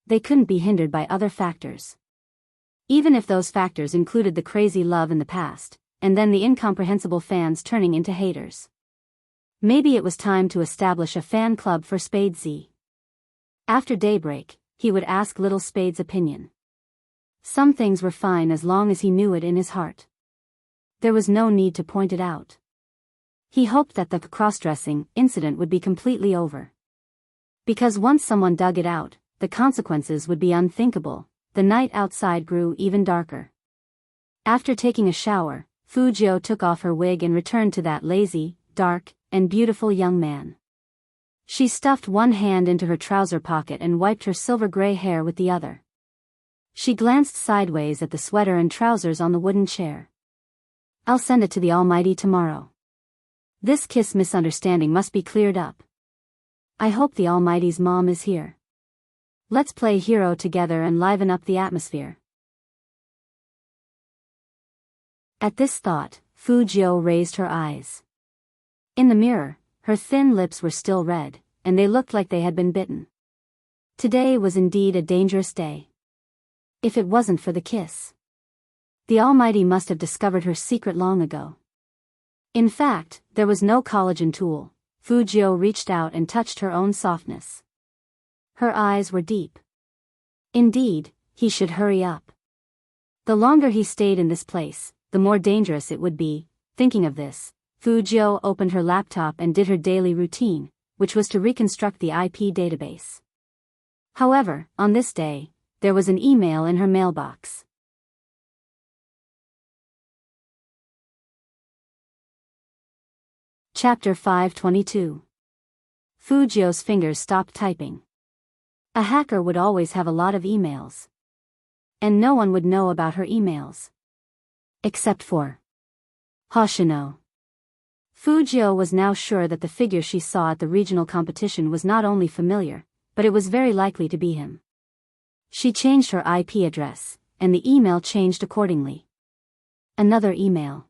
They couldn't be hindered by other factors. Even if those factors included the crazy love in the past, and then the incomprehensible fans turning into haters. Maybe it was time to establish a fan club for Spade Z. After daybreak, he would ask Little Spade's opinion. Some things were fine as long as he knew it in his heart. There was no need to point it out. He hoped that the cross-dressing incident would be completely over. Because once someone dug it out, the consequences would be unthinkable. The night outside grew even darker. After taking a shower, Fujiu took off her wig and returned to that lazy, dark, and beautiful young man. She stuffed one hand into her trouser pocket and wiped her silver-gray hair with the other. She glanced sideways at the sweater and trousers on the wooden chair. I'll send it to the Almighty tomorrow. This kiss misunderstanding must be cleared up. I hope the Almighty's mom is here. Let's play hero together and liven up the atmosphere. At this thought, Fujiu raised her eyes. In the mirror, her thin lips were still red, and they looked like they had been bitten. Today was indeed a dangerous day. If it wasn't for the kiss. The Almighty must have discovered her secret long ago. In fact, there was no collagen tool. Fujiu reached out and touched her own softness. Her eyes were deep. Indeed, he should hurry up. The longer he stayed in this place, the more dangerous it would be. Thinking of this, Fujiu opened her laptop and did her daily routine, which was to reconstruct the IP database. However, on this day, there was an email in her mailbox. Chapter 522. Fujiu's fingers stopped typing. A hacker would always have a lot of emails. And no one would know about her emails. Except for Hoshino. Fujiu was now sure that the figure she saw at the regional competition was not only familiar, but it was very likely to be him. She changed her IP address, and the email changed accordingly. Another email.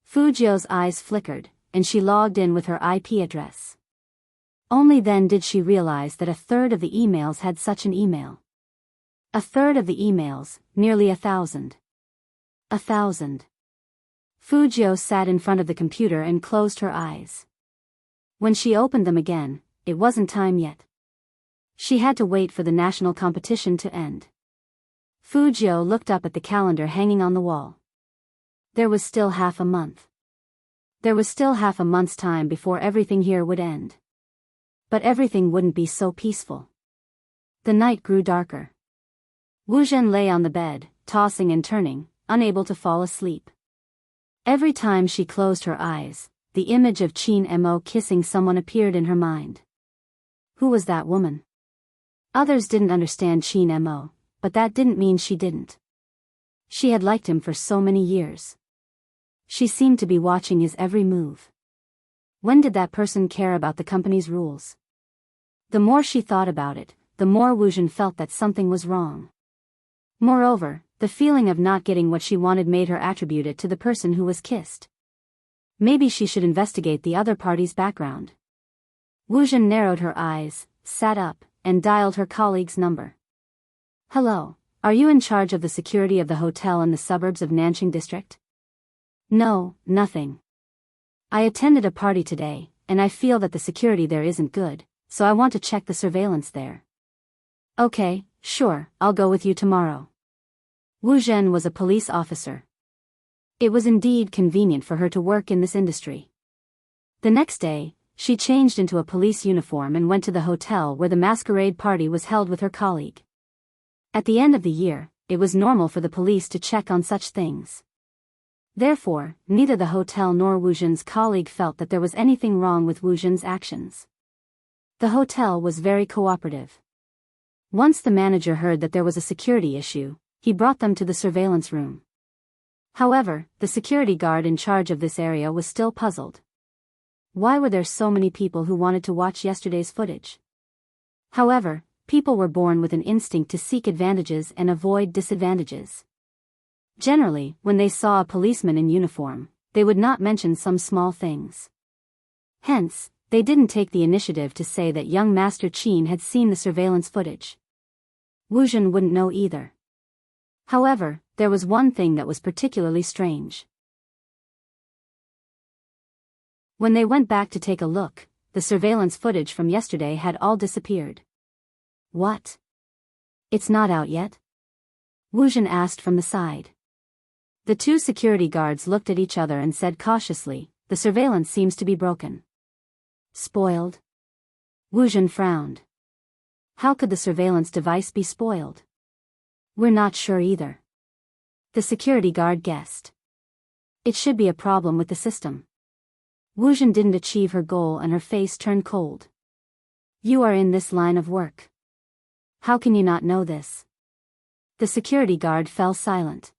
Fujiu's eyes flickered, and she logged in with her IP address. Only then did she realize that a third of the emails had such an email. A third of the emails, nearly 1,000. 1,000. Fujiu sat in front of the computer and closed her eyes. When she opened them again, it wasn't time yet. She had to wait for the national competition to end. Fujiu looked up at the calendar hanging on the wall. There was still half a month. There was still half a month's time before everything here would end. But everything wouldn't be so peaceful. The night grew darker. Wu Zhen lay on the bed, tossing and turning, unable to fall asleep. Every time she closed her eyes, the image of Chin Mo kissing someone appeared in her mind. Who was that woman? Others didn't understand Chin Mo, but that didn't mean she didn't. She had liked him for so many years. She seemed to be watching his every move. When did that person care about the company's rules? The more she thought about it, the more Woo-jin felt that something was wrong. Moreover, the feeling of not getting what she wanted made her attribute it to the person who was kissed. Maybe she should investigate the other party's background. Woo-jin narrowed her eyes, sat up, and dialed her colleague's number. Hello, are you in charge of the security of the hotel in the suburbs of Nanjing district? No, nothing. I attended a party today, and I feel that the security there isn't good, so I want to check the surveillance there. Okay, sure, I'll go with you tomorrow. Wu Zhen was a police officer. It was indeed convenient for her to work in this industry. The next day, she changed into a police uniform and went to the hotel where the masquerade party was held with her colleague. At the end of the year, it was normal for the police to check on such things. Therefore, neither the hotel nor Wu Zhen's colleague felt that there was anything wrong with Wu Zhen's actions. The hotel was very cooperative. Once the manager heard that there was a security issue, he brought them to the surveillance room. However, the security guard in charge of this area was still puzzled. Why were there so many people who wanted to watch yesterday's footage? However, people were born with an instinct to seek advantages and avoid disadvantages. Generally, when they saw a policeman in uniform, they would not mention some small things. Hence, they didn't take the initiative to say that young Master Qin had seen the surveillance footage. Wu Zhen wouldn't know either. However, there was one thing that was particularly strange. When they went back to take a look, the surveillance footage from yesterday had all disappeared. What? It's not out yet? Wu Zhen asked from the side. The two security guards looked at each other and said cautiously, the surveillance seems to be broken. Spoiled? Wu Zhen frowned. How could the surveillance device be spoiled? We're not sure either. The security guard guessed. It should be a problem with the system. Wu Zhen didn't achieve her goal and her face turned cold. You are in this line of work. How can you not know this? The security guard fell silent.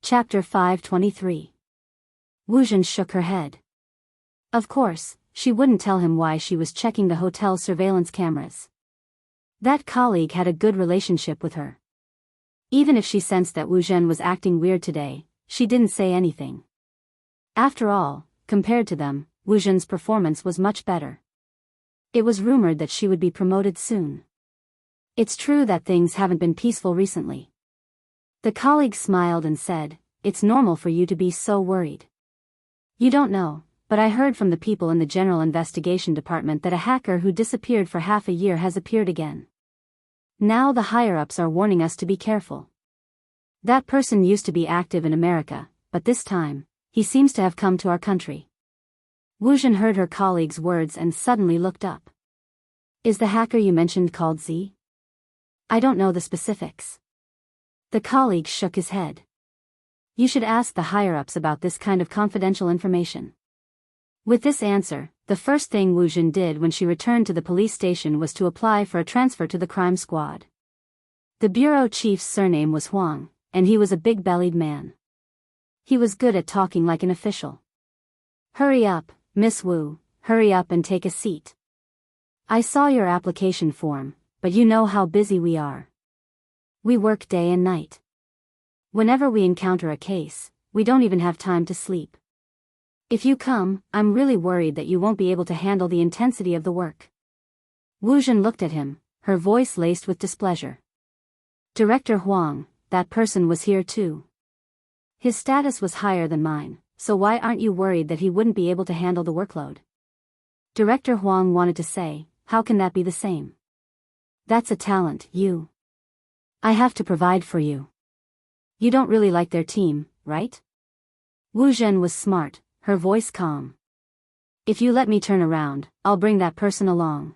Chapter 523. Wu Zhen shook her head. Of course, she wouldn't tell him why she was checking the hotel surveillance cameras. That colleague had a good relationship with her. Even if she sensed that Wu Zhen was acting weird today, she didn't say anything. After all, compared to them, Wu Zhen's performance was much better. It was rumored that she would be promoted soon. It's true that things haven't been peaceful recently. The colleague smiled and said, It's normal for you to be so worried. You don't know, but I heard from the people in the General Investigation Department that a hacker who disappeared for half a year has appeared again. Now the higher-ups are warning us to be careful. That person used to be active in America, but this time, he seems to have come to our country. Wu Zhen heard her colleague's words and suddenly looked up. Is the hacker you mentioned called Z? I don't know the specifics. The colleague shook his head. You should ask the higher-ups about this kind of confidential information. With this answer, the first thing Wu Zhen did when she returned to the police station was to apply for a transfer to the crime squad. The bureau chief's surname was Huang, and he was a big-bellied man. He was good at talking like an official. Hurry up, Miss Wu, hurry up and take a seat. I saw your application form, but you know how busy we are. We work day and night. Whenever we encounter a case, we don't even have time to sleep. If you come, I'm really worried that you won't be able to handle the intensity of the work. Wu Zhen looked at him, her voice laced with displeasure. Director Huang, that person was here too. His status was higher than mine, so why aren't you worried that he wouldn't be able to handle the workload? Director Huang wanted to say, how can that be the same? That's a talent, you. I have to provide for you. You don't really like their team, right? Wu Zhen was smart, her voice calm. If you let me turn around, I'll bring that person along.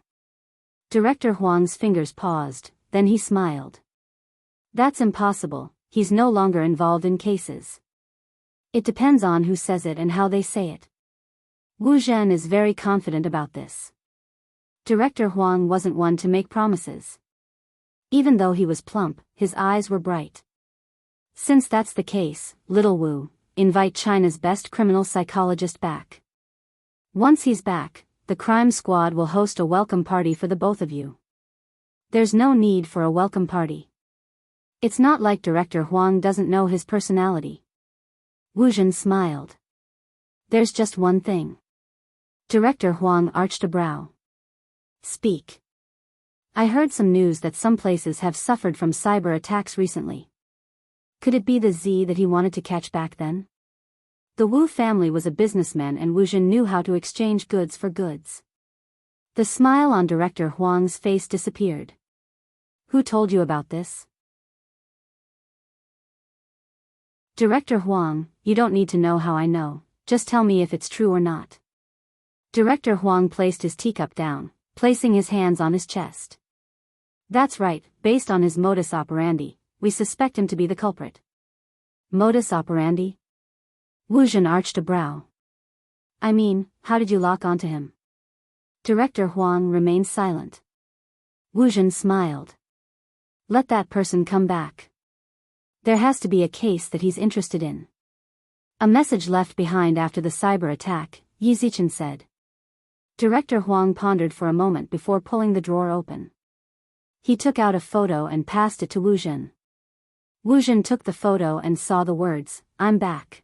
Director Huang's fingers paused, then he smiled. That's impossible, he's no longer involved in cases. It depends on who says it and how they say it. Wu Zhen is very confident about this. Director Huang wasn't one to make promises. Even though he was plump, his eyes were bright. Since that's the case, little Wu, invite China's best criminal psychologist back. Once he's back, the crime squad will host a welcome party for the both of you. There's no need for a welcome party. It's not like Director Huang doesn't know his personality. Wu Zhen smiled. There's just one thing. Director Huang arched a brow. Speak. I heard some news that some places have suffered from cyber attacks recently. Could it be the Z that he wanted to catch back then? The Wu family was a businessman and Wu Zhen knew how to exchange goods for goods. The smile on Director Huang's face disappeared. Who told you about this? Director Huang, you don't need to know how I know, just tell me if it's true or not. Director Huang placed his teacup down, placing his hands on his chest. That's right, based on his modus operandi, we suspect him to be the culprit. Modus operandi? Wu Zhen arched a brow. I mean, how did you lock onto him? Director Huang remained silent. Wu Zhen smiled. Let that person come back. There has to be a case that he's interested in. A message left behind after the cyber attack, Yi Zichen said. Director Huang pondered for a moment before pulling the drawer open. He took out a photo and passed it to Wu Zhen. Wu Zhen took the photo and saw the words, I'm back.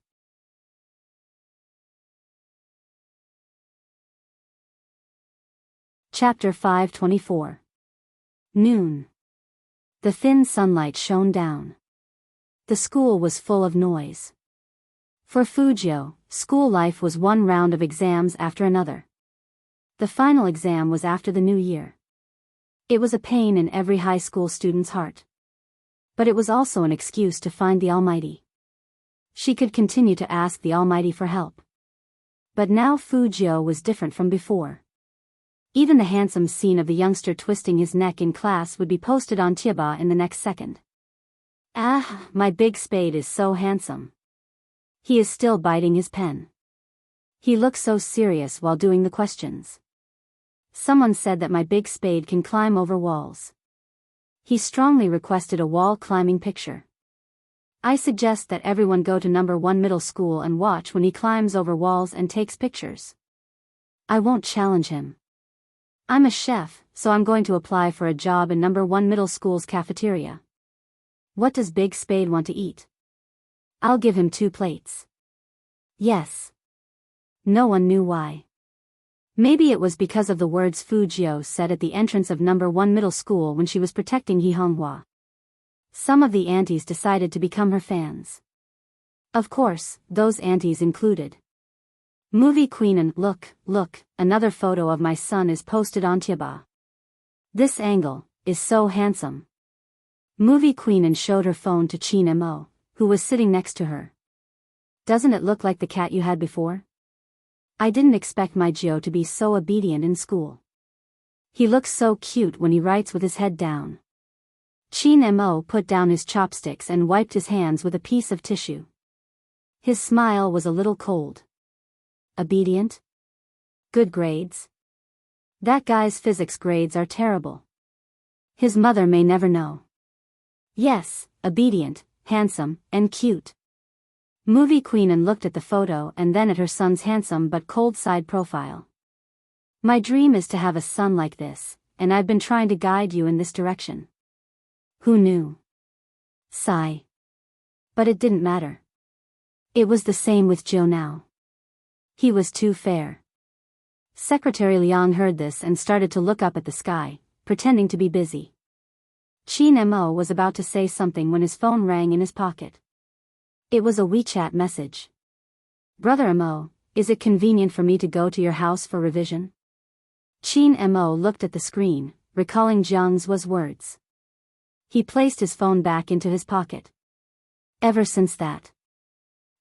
Chapter 524. Noon. The thin sunlight shone down. The school was full of noise. For Fujio, school life was one round of exams after another. The final exam was after the new year. It was a pain in every high school student's heart. But it was also an excuse to find the Almighty. She could continue to ask the Almighty for help. But now Fujio was different from before. Even the handsome scene of the youngster twisting his neck in class would be posted on Tieba in the next second. Ah, my big spade is so handsome. He is still biting his pen. He looks so serious while doing the questions. Someone said that my big spade can climb over walls. He strongly requested a wall climbing picture. I suggest that everyone go to number 1 middle school and watch when he climbs over walls and takes pictures. I won't challenge him. I'm a chef, so I'm going to apply for a job in number 1 middle school's cafeteria. What does Big Spade want to eat? I'll give him 2 plates. Yes. No one knew why. Maybe it was because of the words Fujio said at the entrance of number 1 middle school when she was protecting He Honghua. Some of the aunties decided to become her fans. Of course, those aunties included Movie Queen and look, another photo of my son is posted on Tieba. This angle is so handsome. Movie Queen and showed her phone to Chin Mo, who was sitting next to her. Doesn't it look like the cat you had before? I didn't expect my Gio to be so obedient in school. He looks so cute when he writes with his head down. Chin Mo put down his chopsticks and wiped his hands with a piece of tissue. His smile was a little cold. Obedient? Good grades? That guy's physics grades are terrible. His mother may never know. Yes, obedient, handsome, and cute. Movie Queen and looked at the photo and then at her son's handsome but cold side profile. My dream is to have a son like this, and I've been trying to guide you in this direction. Who knew? Sigh. But it didn't matter. It was the same with Joe now. He was too fair. Secretary Liang heard this and started to look up at the sky, pretending to be busy. Chin Mo was about to say something when his phone rang in his pocket. It was a WeChat message. Brother Mo, is it convenient for me to go to your house for revision? Chin Mo looked at the screen, recalling Jiang's words. He placed his phone back into his pocket. Ever since that,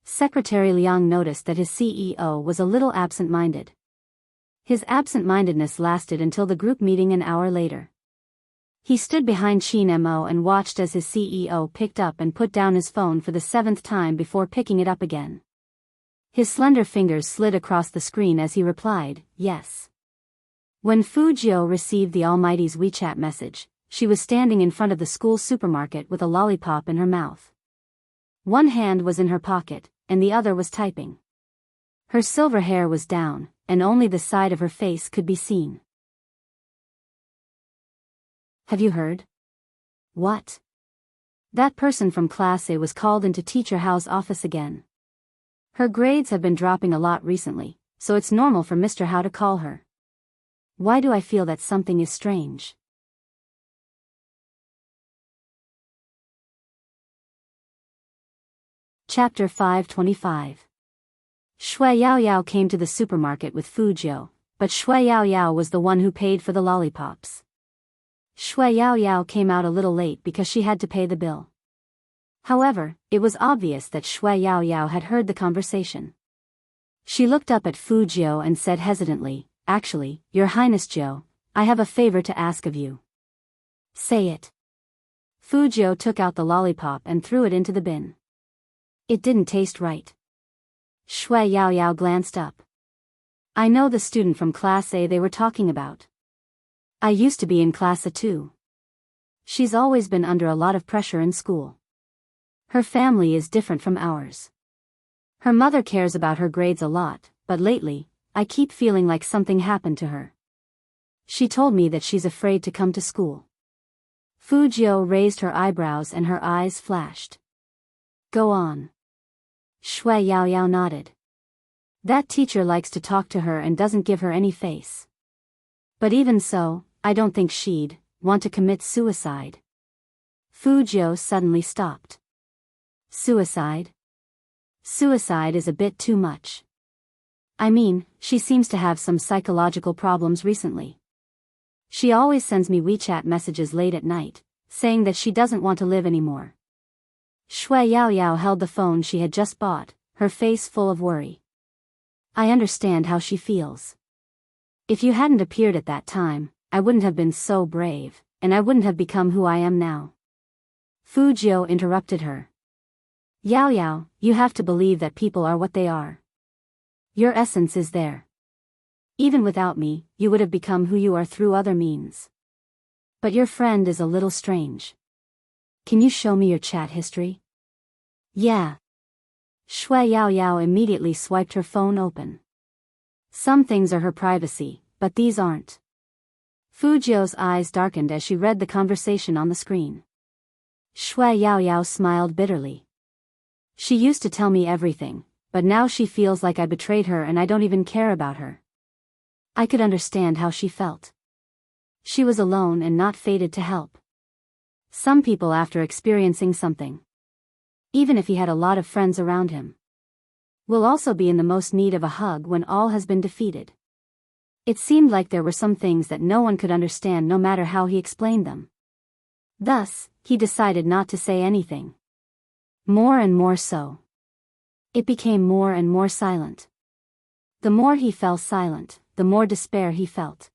Secretary Liang noticed that his CEO was a little absent-minded. His absent-mindedness lasted until the group meeting an hour later. He stood behind Chin Mo and watched as his CEO picked up and put down his phone for the 7th time before picking it up again. His slender fingers slid across the screen as he replied, yes. When Fujio received the Almighty's WeChat message, she was standing in front of the school supermarket with a lollipop in her mouth. One hand was in her pocket, and the other was typing. Her silver hair was down, and only the side of her face could be seen. Have you heard? What? That person from Class A was called into Teacher Howe's office again. Her grades have been dropping a lot recently, so it's normal for Mr. Howe to call her. Why do I feel that something is strange? Chapter 525. Shui Yaoyao came to the supermarket with Fujio, but Shui Yaoyao was the one who paid for the lollipops. Shui Yaoyao came out a little late because she had to pay the bill. However, it was obvious that Shui Yaoyao had heard the conversation. She looked up at Fujio and said hesitantly, "Actually, Your Highness Joe, I have a favor to ask of you." "Say it." Fujio took out the lollipop and threw it into the bin. It didn't taste right. Shui Yaoyao glanced up. "I know the student from Class A they were talking about. I used to be in Class A too. She's always been under a lot of pressure in school. Her family is different from ours. Her mother cares about her grades a lot, but lately, I keep feeling like something happened to her. She told me that she's afraid to come to school." Fujio raised her eyebrows and her eyes flashed. "Go on." Shui Yaoyao nodded. "That teacher likes to talk to her and doesn't give her any face. But even so, I don't think she'd want to commit suicide." Fujio suddenly stopped. "Suicide? Suicide is a bit too much. I mean, she seems to have some psychological problems recently. She always sends me WeChat messages late at night, saying that she doesn't want to live anymore." Shui Yaoyao held the phone she had just bought, her face full of worry. "I understand how she feels. If you hadn't appeared at that time, I wouldn't have been so brave, and I wouldn't have become who I am now." Fujio interrupted her. "Yaoyao, you have to believe that people are what they are. Your essence is there. Even without me, you would have become who you are through other means. But your friend is a little strange. Can you show me your chat history?" "Yeah." Shui Yaoyao immediately swiped her phone open. Some things are her privacy, but these aren't. Fujio's eyes darkened as she read the conversation on the screen. Shui Yaoyao smiled bitterly. "She used to tell me everything, but now she feels like I betrayed her and I don't even care about her." I could understand how she felt. She was alone and not fated to help. Some people, after experiencing something, even if he had a lot of friends around him, will also be in the most need of a hug when all has been defeated. It seemed like there were some things that no one could understand no matter how he explained them. Thus, he decided not to say anything. More and more so. It became more and more silent. The more he fell silent, the more despair he felt.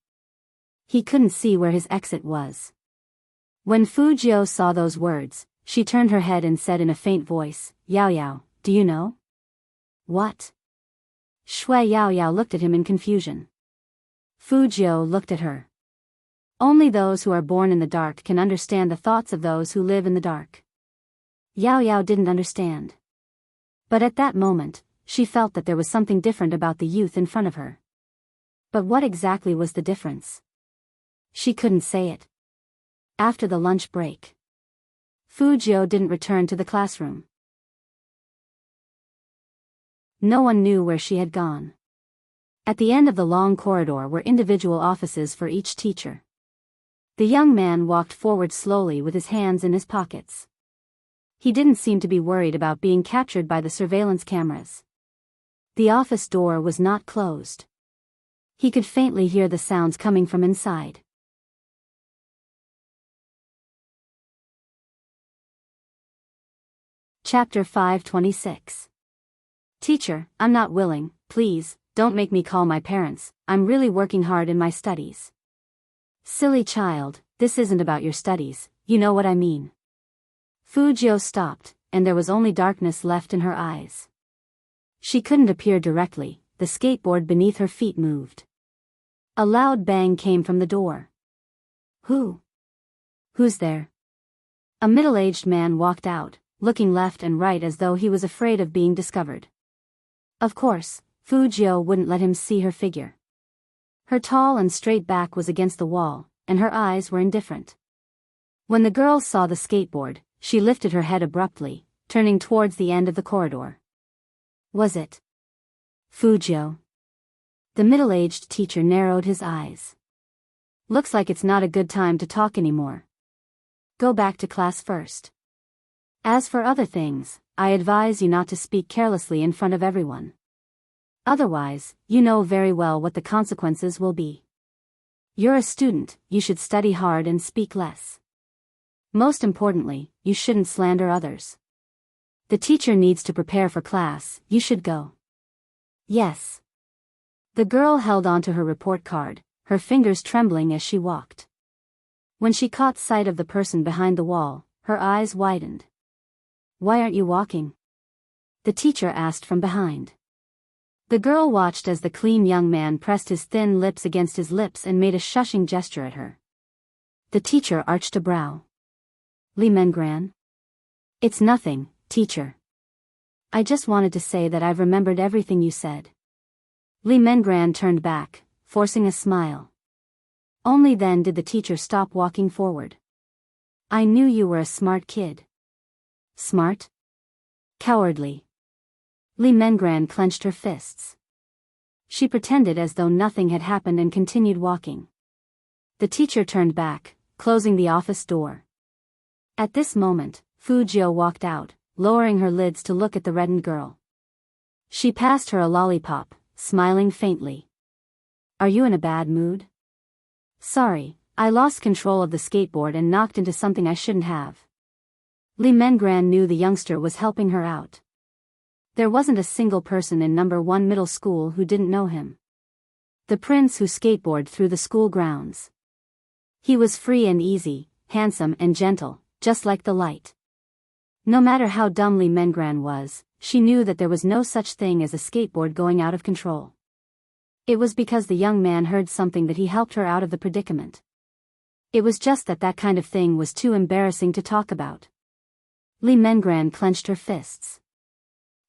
He couldn't see where his exit was. When Fujio saw those words, she turned her head and said in a faint voice, "Yaoyao, do you know?" "What?" Shui Yaoyao looked at him in confusion. Fujio looked at her. Only those who are born in the dark can understand the thoughts of those who live in the dark. Yaoyao didn't understand. But at that moment, she felt that there was something different about the youth in front of her. But what exactly was the difference? She couldn't say it. After the lunch break, Fujio didn't return to the classroom. No one knew where she had gone. At the end of the long corridor were individual offices for each teacher. The young man walked forward slowly with his hands in his pockets. He didn't seem to be worried about being captured by the surveillance cameras. The office door was not closed. He could faintly hear the sounds coming from inside. Chapter 526. "Teacher, I'm not willing, please, don't make me call my parents, I'm really working hard in my studies." "Silly child, this isn't about your studies, you know what I mean." Fujio stopped, and there was only darkness left in her eyes. She couldn't appear directly, the skateboard beneath her feet moved. A loud bang came from the door. Who's there? A middle-aged man walked out, looking left and right as though he was afraid of being discovered. Of course, Fujio wouldn't let him see her figure. Her tall and straight back was against the wall, and her eyes were indifferent. When the girl saw the skateboard, she lifted her head abruptly, turning towards the end of the corridor. Was it Fujio? The middle-aged teacher narrowed his eyes. Looks like it's not a good time to talk anymore. Go back to class first. As for other things, I advise you not to speak carelessly in front of everyone. Otherwise, you know very well what the consequences will be. You're a student, you should study hard and speak less. Most importantly, you shouldn't slander others. The teacher needs to prepare for class, you should go. Yes. The girl held onto her report card, her fingers trembling as she walked. When she caught sight of the person behind the wall, her eyes widened. Why aren't you walking? The teacher asked from behind. The girl watched as the clean young man pressed his thin lips against his lips and made a shushing gesture at her. The teacher arched a brow. Li Mengran? It's nothing, teacher. I just wanted to say that I've remembered everything you said. Li Mengran turned back, forcing a smile. Only then did the teacher stop walking forward. I knew you were a smart kid. Smart? Cowardly. Li Mengran clenched her fists. She pretended as though nothing had happened and continued walking. The teacher turned back, closing the office door. At this moment, Fujio walked out, lowering her lids to look at the reddened girl. She passed her a lollipop, smiling faintly. Are you in a bad mood? Sorry, I lost control of the skateboard and knocked into something I shouldn't have. Li Mengran knew the youngster was helping her out. There wasn't a single person in number 1 middle school who didn't know him. The prince who skateboarded through the school grounds. He was free and easy, handsome and gentle, just like the light. No matter how dumb Li Mengran was, she knew that there was no such thing as a skateboard going out of control. It was because the young man heard something that he helped her out of the predicament. It was just that kind of thing was too embarrassing to talk about. Li Mengran clenched her fists.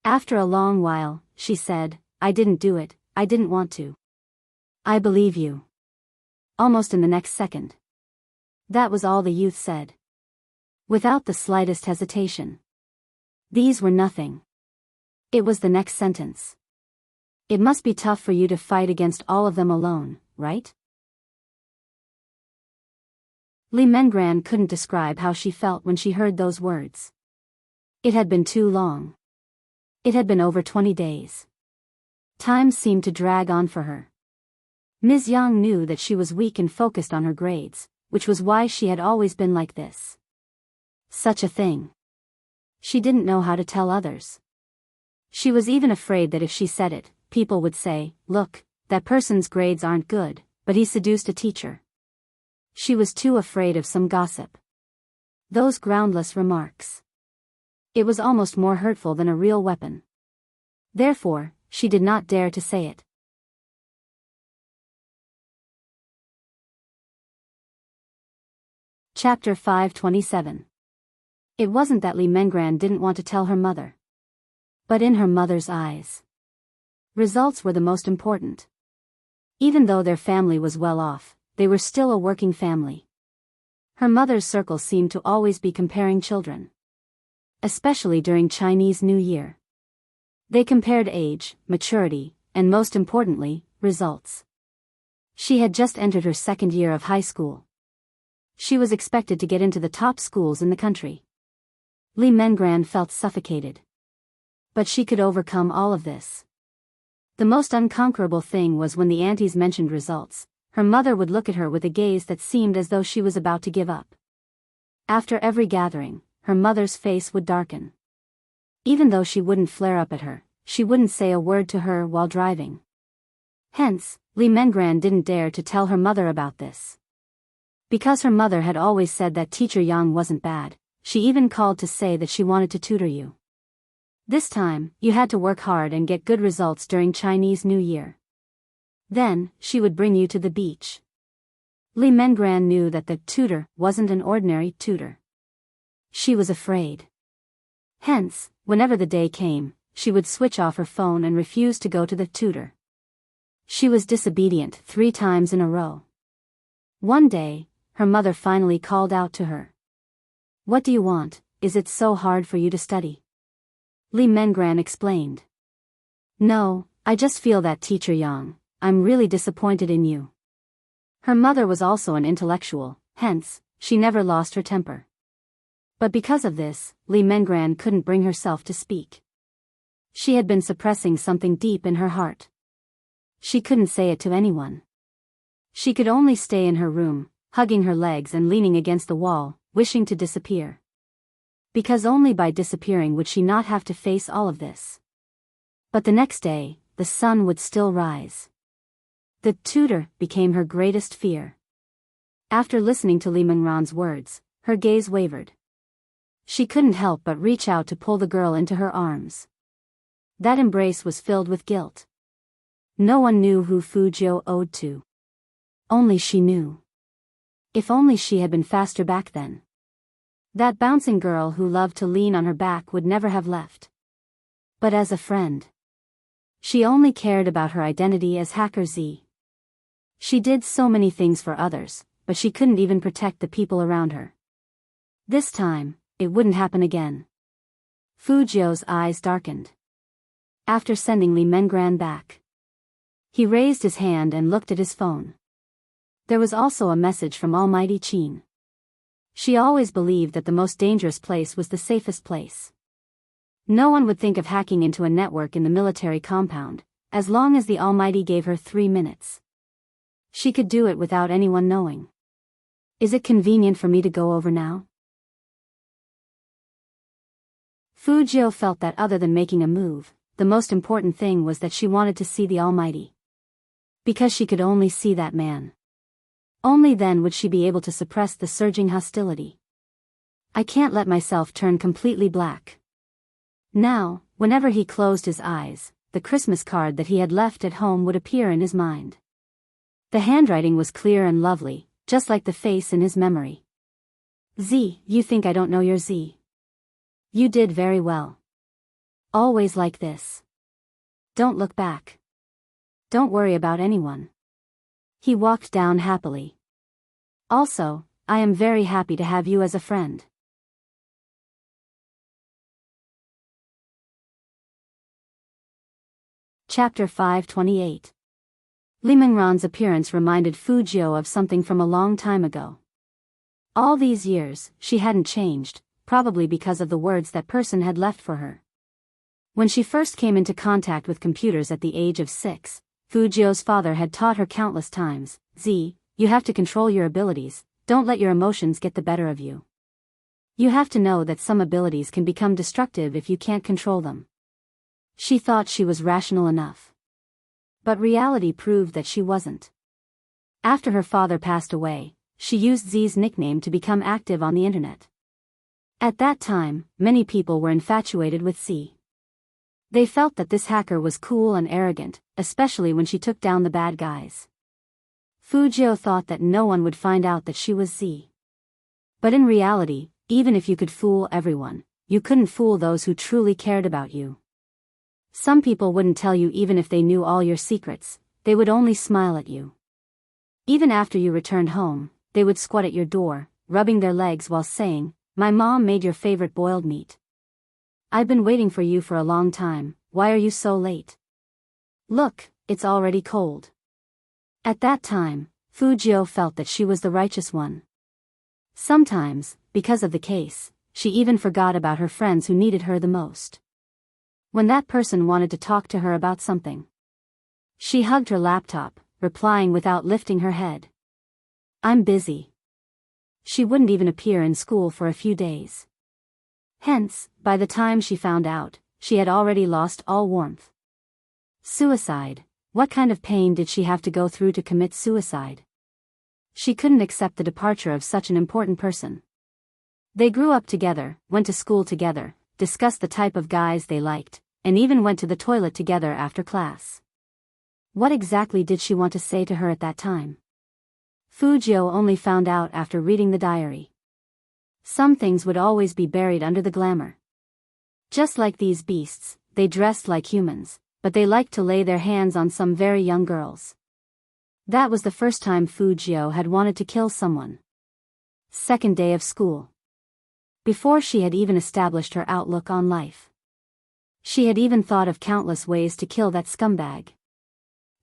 After a long while, she said, I didn't do it, I didn't want to. I believe you. Almost in the next second. That was all the youth said. Without the slightest hesitation. These were nothing. It was the next sentence. It must be tough for you to fight against all of them alone, right? Li Mengran couldn't describe how she felt when she heard those words. It had been too long. It had been over 20 days. Time seemed to drag on for her. Ms. Yang knew that she was weak and focused on her grades, which was why she had always been like this. Such a thing. She didn't know how to tell others. She was even afraid that if she said it, people would say, look, that person's grades aren't good, but he seduced a teacher. She was too afraid of some gossip. Those groundless remarks. It was almost more hurtful than a real weapon. Therefore, she did not dare to say it. Chapter 527. It wasn't that Li Mengran didn't want to tell her mother. But in her mother's eyes, results were the most important. Even though their family was well off, they were still a working family. Her mother's circle seemed to always be comparing children. Especially during Chinese New Year. They compared age, maturity, and most importantly, results. She had just entered her second year of high school. She was expected to get into the top schools in the country. Li Mengran felt suffocated. But she could overcome all of this. The most unconquerable thing was when the aunties mentioned results, her mother would look at her with a gaze that seemed as though she was about to give up. After every gathering, her mother's face would darken. Even though she wouldn't flare up at her, she wouldn't say a word to her while driving. Hence, Li Mengran didn't dare to tell her mother about this. Because her mother had always said that Teacher Yang wasn't bad, she even called to say that she wanted to tutor you. This time, you had to work hard and get good results during Chinese New Year. Then, she would bring you to the beach. Li Mengran knew that the tutor wasn't an ordinary tutor. She was afraid. Hence, whenever the day came, she would switch off her phone and refuse to go to the tutor. She was disobedient 3 times in a row. One day, her mother finally called out to her. "What do you want? Is it so hard for you to study?" Li Mengran explained. "No, I just feel that Teacher Yang, I'm really disappointed in you." Her mother was also an intellectual, hence, she never lost her temper. But because of this, Li Mengran couldn't bring herself to speak. She had been suppressing something deep in her heart. She couldn't say it to anyone. She could only stay in her room, hugging her legs and leaning against the wall, wishing to disappear. Because only by disappearing would she not have to face all of this. But the next day, the sun would still rise. The tutor became her greatest fear. After listening to Li Mengran's words, her gaze wavered. She couldn't help but reach out to pull the girl into her arms. That embrace was filled with guilt. No one knew who Fu Jiu owed to. Only she knew. If only she had been faster back then. That bouncing girl who loved to lean on her back would never have left. But as a friend, she only cared about her identity as Hacker Z. She did so many things for others, but she couldn't even protect the people around her. This time, it wouldn't happen again. Fu Jiu's eyes darkened. After sending Li Mengran back, he raised his hand and looked at his phone. There was also a message from Almighty Qin. She always believed that the most dangerous place was the safest place. No one would think of hacking into a network in the military compound, as long as the Almighty gave her 3 minutes. She could do it without anyone knowing. "Is it convenient for me to go over now?" Fu Jiu felt that other than making a move, the most important thing was that she wanted to see the Almighty. Because she could only see that man. Only then would she be able to suppress the surging hostility. "I can't let myself turn completely black." Now, whenever he closed his eyes, the Christmas card that he had left at home would appear in his mind. The handwriting was clear and lovely, just like the face in his memory. "Z, you think I don't know your Z? You did very well. Always like this. Don't look back. Don't worry about anyone." He walked down happily. "Also, I am very happy to have you as a friend." Chapter 528. Li Mengran's appearance reminded Fu Jiu of something from a long time ago. All these years, she hadn't changed, probably because of the words that person had left for her. When she first came into contact with computers at the age of 6, Fu Jiu's father had taught her countless times, "Z, you have to control your abilities, don't let your emotions get the better of you. You have to know that some abilities can become destructive if you can't control them." She thought she was rational enough. But reality proved that she wasn't. After her father passed away, she used Z's nickname to become active on the internet. At that time, many people were infatuated with Z. They felt that this hacker was cool and arrogant, especially when she took down the bad guys. Fu Jiu thought that no one would find out that she was Z. But in reality, even if you could fool everyone, you couldn't fool those who truly cared about you. Some people wouldn't tell you even if they knew all your secrets, they would only smile at you. Even after you returned home, they would squat at your door, rubbing their legs while saying, "My mom made your favorite boiled meat. I've been waiting for you for a long time, why are you so late? Look, it's already cold." At that time, Fu Jiu felt that she was the righteous one. Sometimes, because of the case, she even forgot about her friends who needed her the most. When that person wanted to talk to her about something, she hugged her laptop, replying without lifting her head, "I'm busy." She wouldn't even appear in school for a few days. Hence, by the time she found out, she had already lost all warmth. Suicide. What kind of pain did she have to go through to commit suicide? She couldn't accept the departure of such an important person. They grew up together, went to school together, discussed the type of guys they liked, and even went to the toilet together after class. What exactly did she want to say to her at that time? Fujio only found out after reading the diary. Some things would always be buried under the glamour. Just like these beasts, they dressed like humans, but they liked to lay their hands on some very young girls. That was the first time Fujio had wanted to kill someone. Second day of school. Before she had even established her outlook on life. She had even thought of countless ways to kill that scumbag.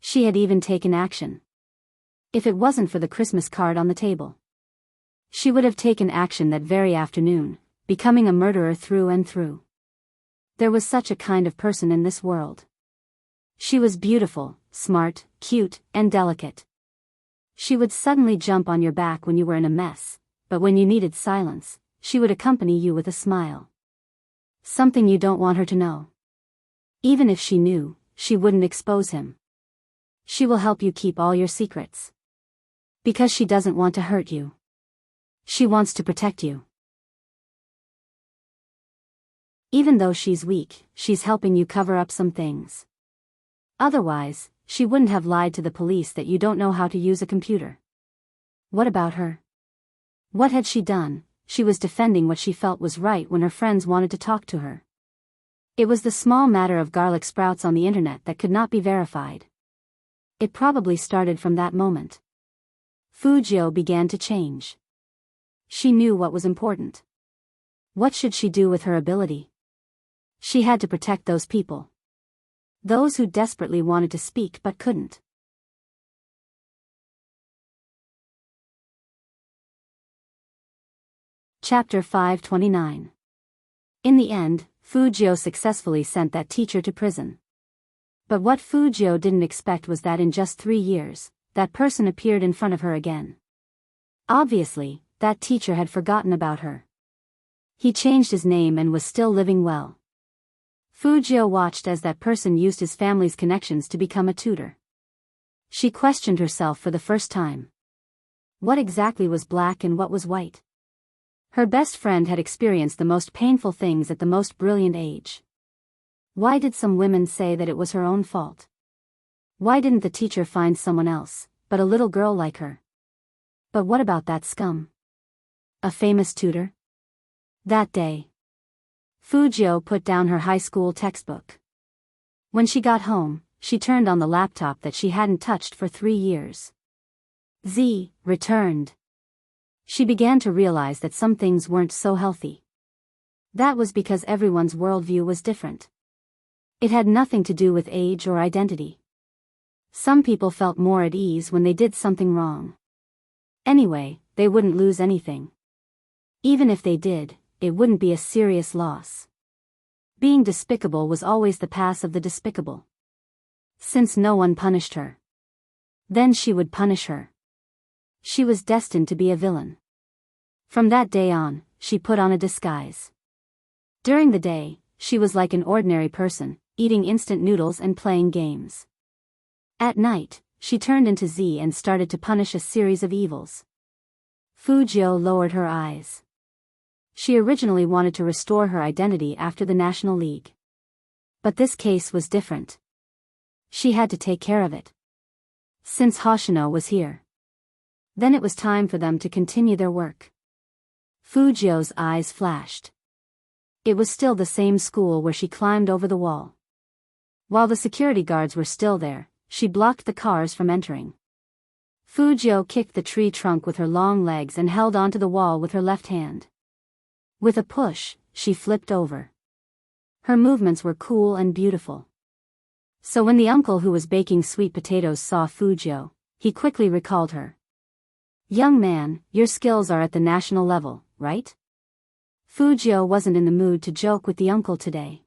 She had even taken action. If it wasn't for the Christmas card on the table, she would have taken action that very afternoon, becoming a murderer through and through. There was such a kind of person in this world. She was beautiful, smart, cute, and delicate. She would suddenly jump on your back when you were in a mess, but when you needed silence, she would accompany you with a smile. Something you don't want her to know. Even if she knew, she wouldn't expose him. She will help you keep all your secrets. Because she doesn't want to hurt you. She wants to protect you. Even though she's weak, she's helping you cover up some things. Otherwise, she wouldn't have lied to the police that you don't know how to use a computer. What about her? What had she done? She was defending what she felt was right when her friends wanted to talk to her. It was the small matter of garlic sprouts on the internet that could not be verified. It probably started from that moment. Fujio began to change. She knew what was important. What should she do with her ability? She had to protect those people. Those who desperately wanted to speak but couldn't. Chapter 529. In the end, Fujio successfully sent that teacher to prison. But what Fujio didn't expect was that in just 3 years, that person appeared in front of her again. Obviously, that teacher had forgotten about her. He changed his name and was still living well. Fujio watched as that person used his family's connections to become a tutor. She questioned herself for the first time. What exactly was black and what was white? Her best friend had experienced the most painful things at the most brilliant age. Why did some women say that it was her own fault? Why didn't the teacher find someone else, but a little girl like her? But what about that scum? A famous tutor? That day, Fujio put down her high school textbook. When she got home, she turned on the laptop that she hadn't touched for 3 years. Z returned. She began to realize that some things weren't so healthy. That was because everyone's worldview was different. It had nothing to do with age or identity. Some people felt more at ease when they did something wrong. Anyway, they wouldn't lose anything. Even if they did, it wouldn't be a serious loss. Being despicable was always the path of the despicable. Since no one punished her, then she would punish her. She was destined to be a villain. From that day on, she put on a disguise. During the day, she was like an ordinary person, eating instant noodles and playing games. At night, she turned into Z and started to punish a series of evils. Fujio lowered her eyes. She originally wanted to restore her identity after the National League. But this case was different. She had to take care of it. Since Hoshino was here. Then it was time for them to continue their work. Fujio's eyes flashed. It was still the same school where she climbed over the wall. While the security guards were still there, she blocked the cars from entering. Fujio kicked the tree trunk with her long legs and held onto the wall with her left hand. With a push, she flipped over. Her movements were cool and beautiful. So when the uncle who was baking sweet potatoes saw Fujio, he quickly recalled her. "Young man, your skills are at the national level, right?" Fujio wasn't in the mood to joke with the uncle today.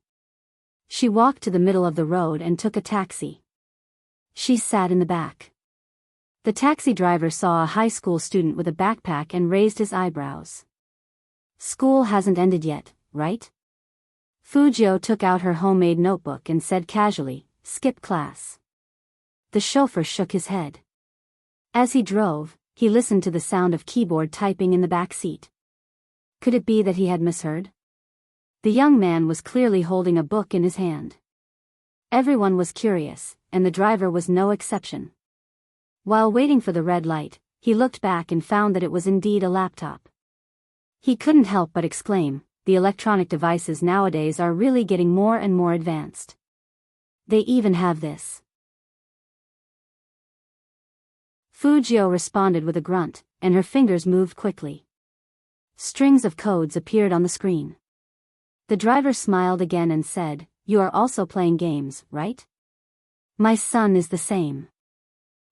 She walked to the middle of the road and took a taxi. She sat in the back. The taxi driver saw a high school student with a backpack and raised his eyebrows. "School hasn't ended yet, right?" Fujio took out her homemade notebook and said casually, "Skip class." The chauffeur shook his head. As he drove, he listened to the sound of keyboard typing in the back seat. Could it be that he had misheard? The young man was clearly holding a book in his hand. Everyone was curious, and the driver was no exception. While waiting for the red light, he looked back and found that it was indeed a laptop. He couldn't help but exclaim, the electronic devices nowadays are really getting more and more advanced. They even have this. Fujio responded with a grunt, and her fingers moved quickly. Strings of codes appeared on the screen. The driver smiled again and said, "You are also playing games, right? My son is the same.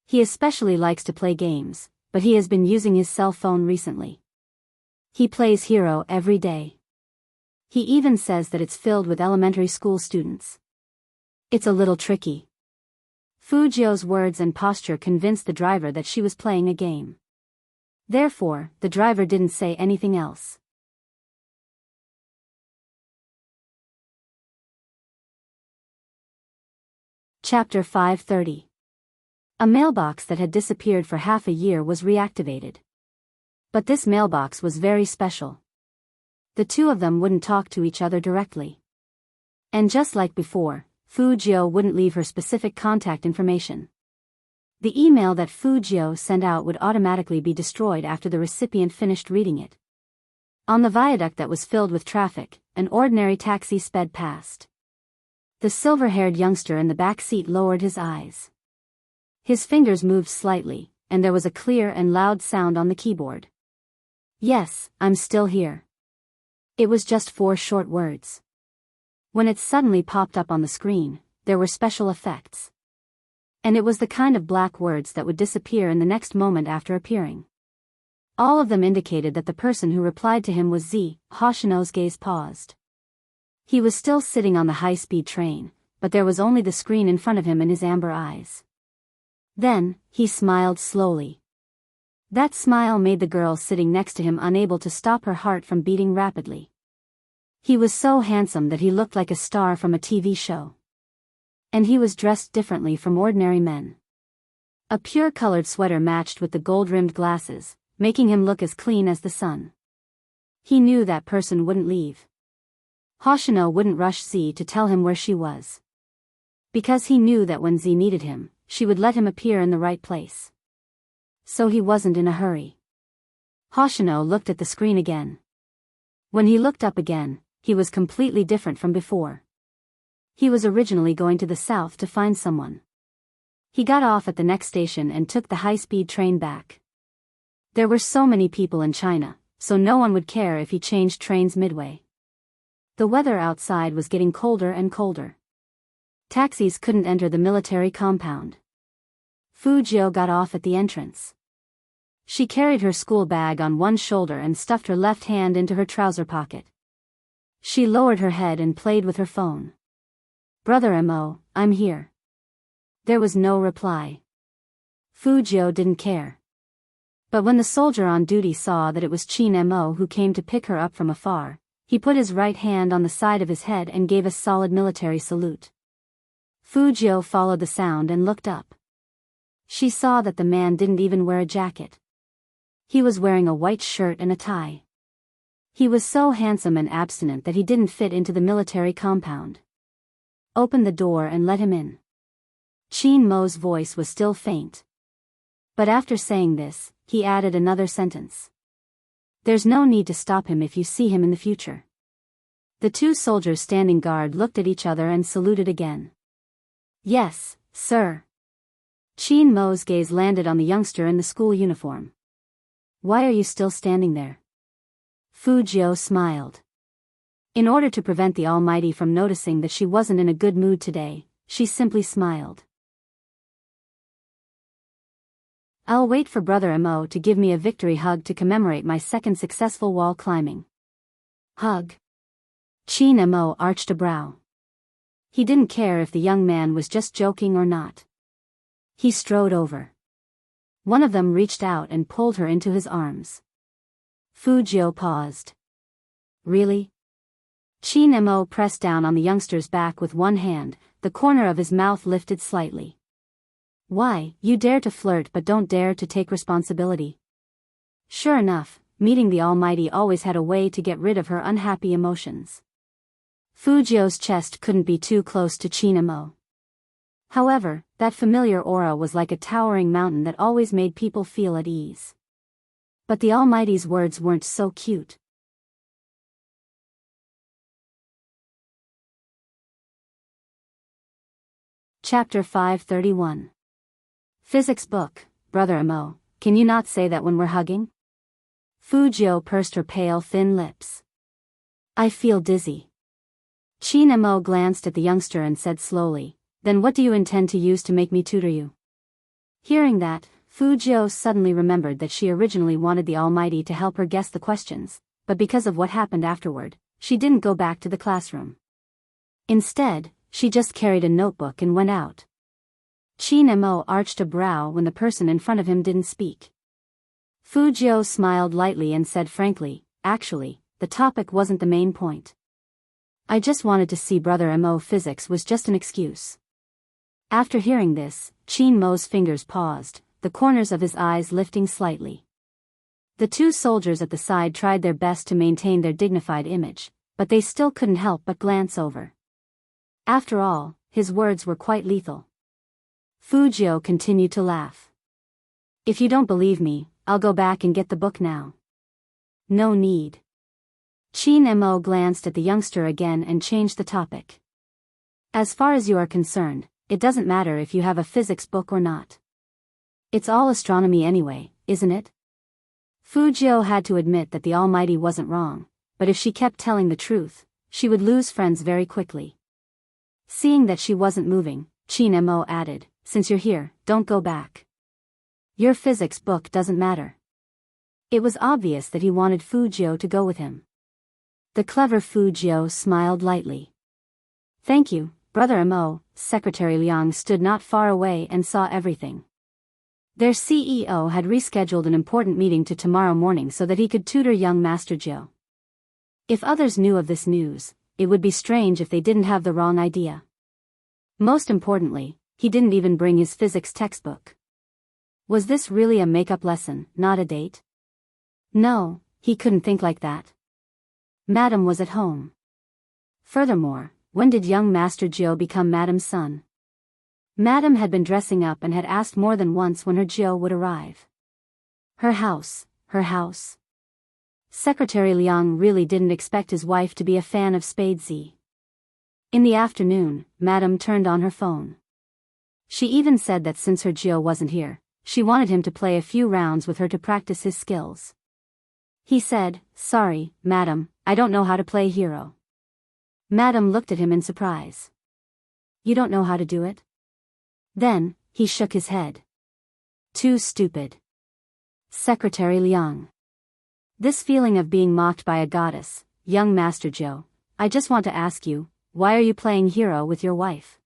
He especially likes to play games, but he has been using his cell phone recently. He plays Hero every day. He even says that it's filled with elementary school students. It's a little tricky." Fujio's words and posture convinced the driver that she was playing a game. Therefore, the driver didn't say anything else. Chapter 530. A mailbox that had disappeared for half a year was reactivated. But this mailbox was very special. The two of them wouldn't talk to each other directly. And just like before, Fujio wouldn't leave her specific contact information. The email that Fujio sent out would automatically be destroyed after the recipient finished reading it. On the viaduct that was filled with traffic, an ordinary taxi sped past. The silver-haired youngster in the back seat lowered his eyes. His fingers moved slightly, and there was a clear and loud sound on the keyboard. "Yes, I'm still here." It was just 4 short words. When it suddenly popped up on the screen, there were special effects. And it was the kind of black words that would disappear in the next moment after appearing. All of them indicated that the person who replied to him was Z. Hoshino's gaze paused. He was still sitting on the high-speed train, but there was only the screen in front of him and his amber eyes. Then, he smiled slowly. That smile made the girl sitting next to him unable to stop her heart from beating rapidly. He was so handsome that he looked like a star from a TV show. And he was dressed differently from ordinary men. A pure-colored sweater matched with the gold-rimmed glasses, making him look as clean as the sun. He knew that person wouldn't leave. Hoshino wouldn't rush Z to tell him where she was. Because he knew that when Z needed him, she would let him appear in the right place. So he wasn't in a hurry. Hoshino looked at the screen again. When he looked up again, he was completely different from before. He was originally going to the south to find someone. He got off at the next station and took the high-speed train back. There were so many people in China, so no one would care if he changed trains midway. The weather outside was getting colder and colder. Taxis couldn't enter the military compound. Fujio got off at the entrance. She carried her school bag on one shoulder and stuffed her left hand into her trouser pocket. She lowered her head and played with her phone. "Brother Mo, I'm here." There was no reply. Fujio didn't care. But when the soldier on duty saw that it was Chin Mo who came to pick her up from afar, he put his right hand on the side of his head and gave a solid military salute. Fujio followed the sound and looked up. She saw that the man didn't even wear a jacket. He was wearing a white shirt and a tie. He was so handsome and abstinent that he didn't fit into the military compound. "Open the door and let him in." Chin Mo's voice was still faint. But after saying this, he added another sentence. "There's no need to stop him if you see him in the future." The two soldiers standing guard looked at each other and saluted again. "Yes, sir." Chin Mo's gaze landed on the youngster in the school uniform. "Why are you still standing there?" Fujio smiled. In order to prevent the Almighty from noticing that she wasn't in a good mood today, she simply smiled. "I'll wait for Brother Mo to give me a victory hug to commemorate my second successful wall climbing." "Hug?" Chin Mo arched a brow. He didn't care if the young man was just joking or not. He strode over. One of them reached out and pulled her into his arms. Fujio paused. "Really?" Chin Mo pressed down on the youngster's back with one hand, the corner of his mouth lifted slightly. "Why, you dare to flirt but don't dare to take responsibility." Sure enough, meeting the Almighty always had a way to get rid of her unhappy emotions. Fujio's chest couldn't be too close to Chin Mo. However, that familiar aura was like a towering mountain that always made people feel at ease. But the Almighty's words weren't so cute. Chapter 531. Physics book. Brother Mo, can you not say that when we're hugging? Fujio pursed her pale, thin lips. I feel dizzy. Chin Mo glanced at the youngster and said slowly, then what do you intend to use to make me tutor you? Hearing that, Fujio suddenly remembered that she originally wanted the Almighty to help her guess the questions, but because of what happened afterward, she didn't go back to the classroom. Instead, she just carried a notebook and went out. Chin Mo arched a brow when the person in front of him didn't speak. Fujio smiled lightly and said frankly, actually, the topic wasn't the main point. I just wanted to see Brother Mo. Physics was just an excuse. After hearing this, Chin Mo's fingers paused, the corners of his eyes lifting slightly. The two soldiers at the side tried their best to maintain their dignified image, but they still couldn't help but glance over. After all, his words were quite lethal. Fujio continued to laugh. If you don't believe me, I'll go back and get the book now. No need. Chin Mo glanced at the youngster again and changed the topic. As far as you are concerned, it doesn't matter if you have a physics book or not. It's all astronomy anyway, isn't it? Fujio had to admit that the Almighty wasn't wrong, but if she kept telling the truth, she would lose friends very quickly. Seeing that she wasn't moving, Chin Mo added, since you're here, don't go back. Your physics book doesn't matter. It was obvious that he wanted Fujio to go with him. The clever Fujio smiled lightly. Thank you, Brother Mo. Secretary Liang stood not far away and saw everything. Their CEO had rescheduled an important meeting to tomorrow morning so that he could tutor young Master Jiu. If others knew of this news, it would be strange if they didn't have the wrong idea. Most importantly, he didn't even bring his physics textbook. Was this really a make-up lesson, not a date? No, he couldn't think like that. Madam was at home. Furthermore, when did young Master Jiu become Madam's son? Madam had been dressing up and had asked more than once when her Jiu would arrive. Her house, her house. Secretary Liang really didn't expect his wife to be a fan of Spade Z. In the afternoon, Madam turned on her phone. She even said that since her Jiu wasn't here, she wanted him to play a few rounds with her to practice his skills. He said, sorry, Madam, I don't know how to play hero. Madam looked at him in surprise. You don't know how to do it? Then, he shook his head. Too stupid. Secretary Liang. This feeling of being mocked by a goddess, young Master Jiu, I just want to ask you, why are you playing hero with your wife?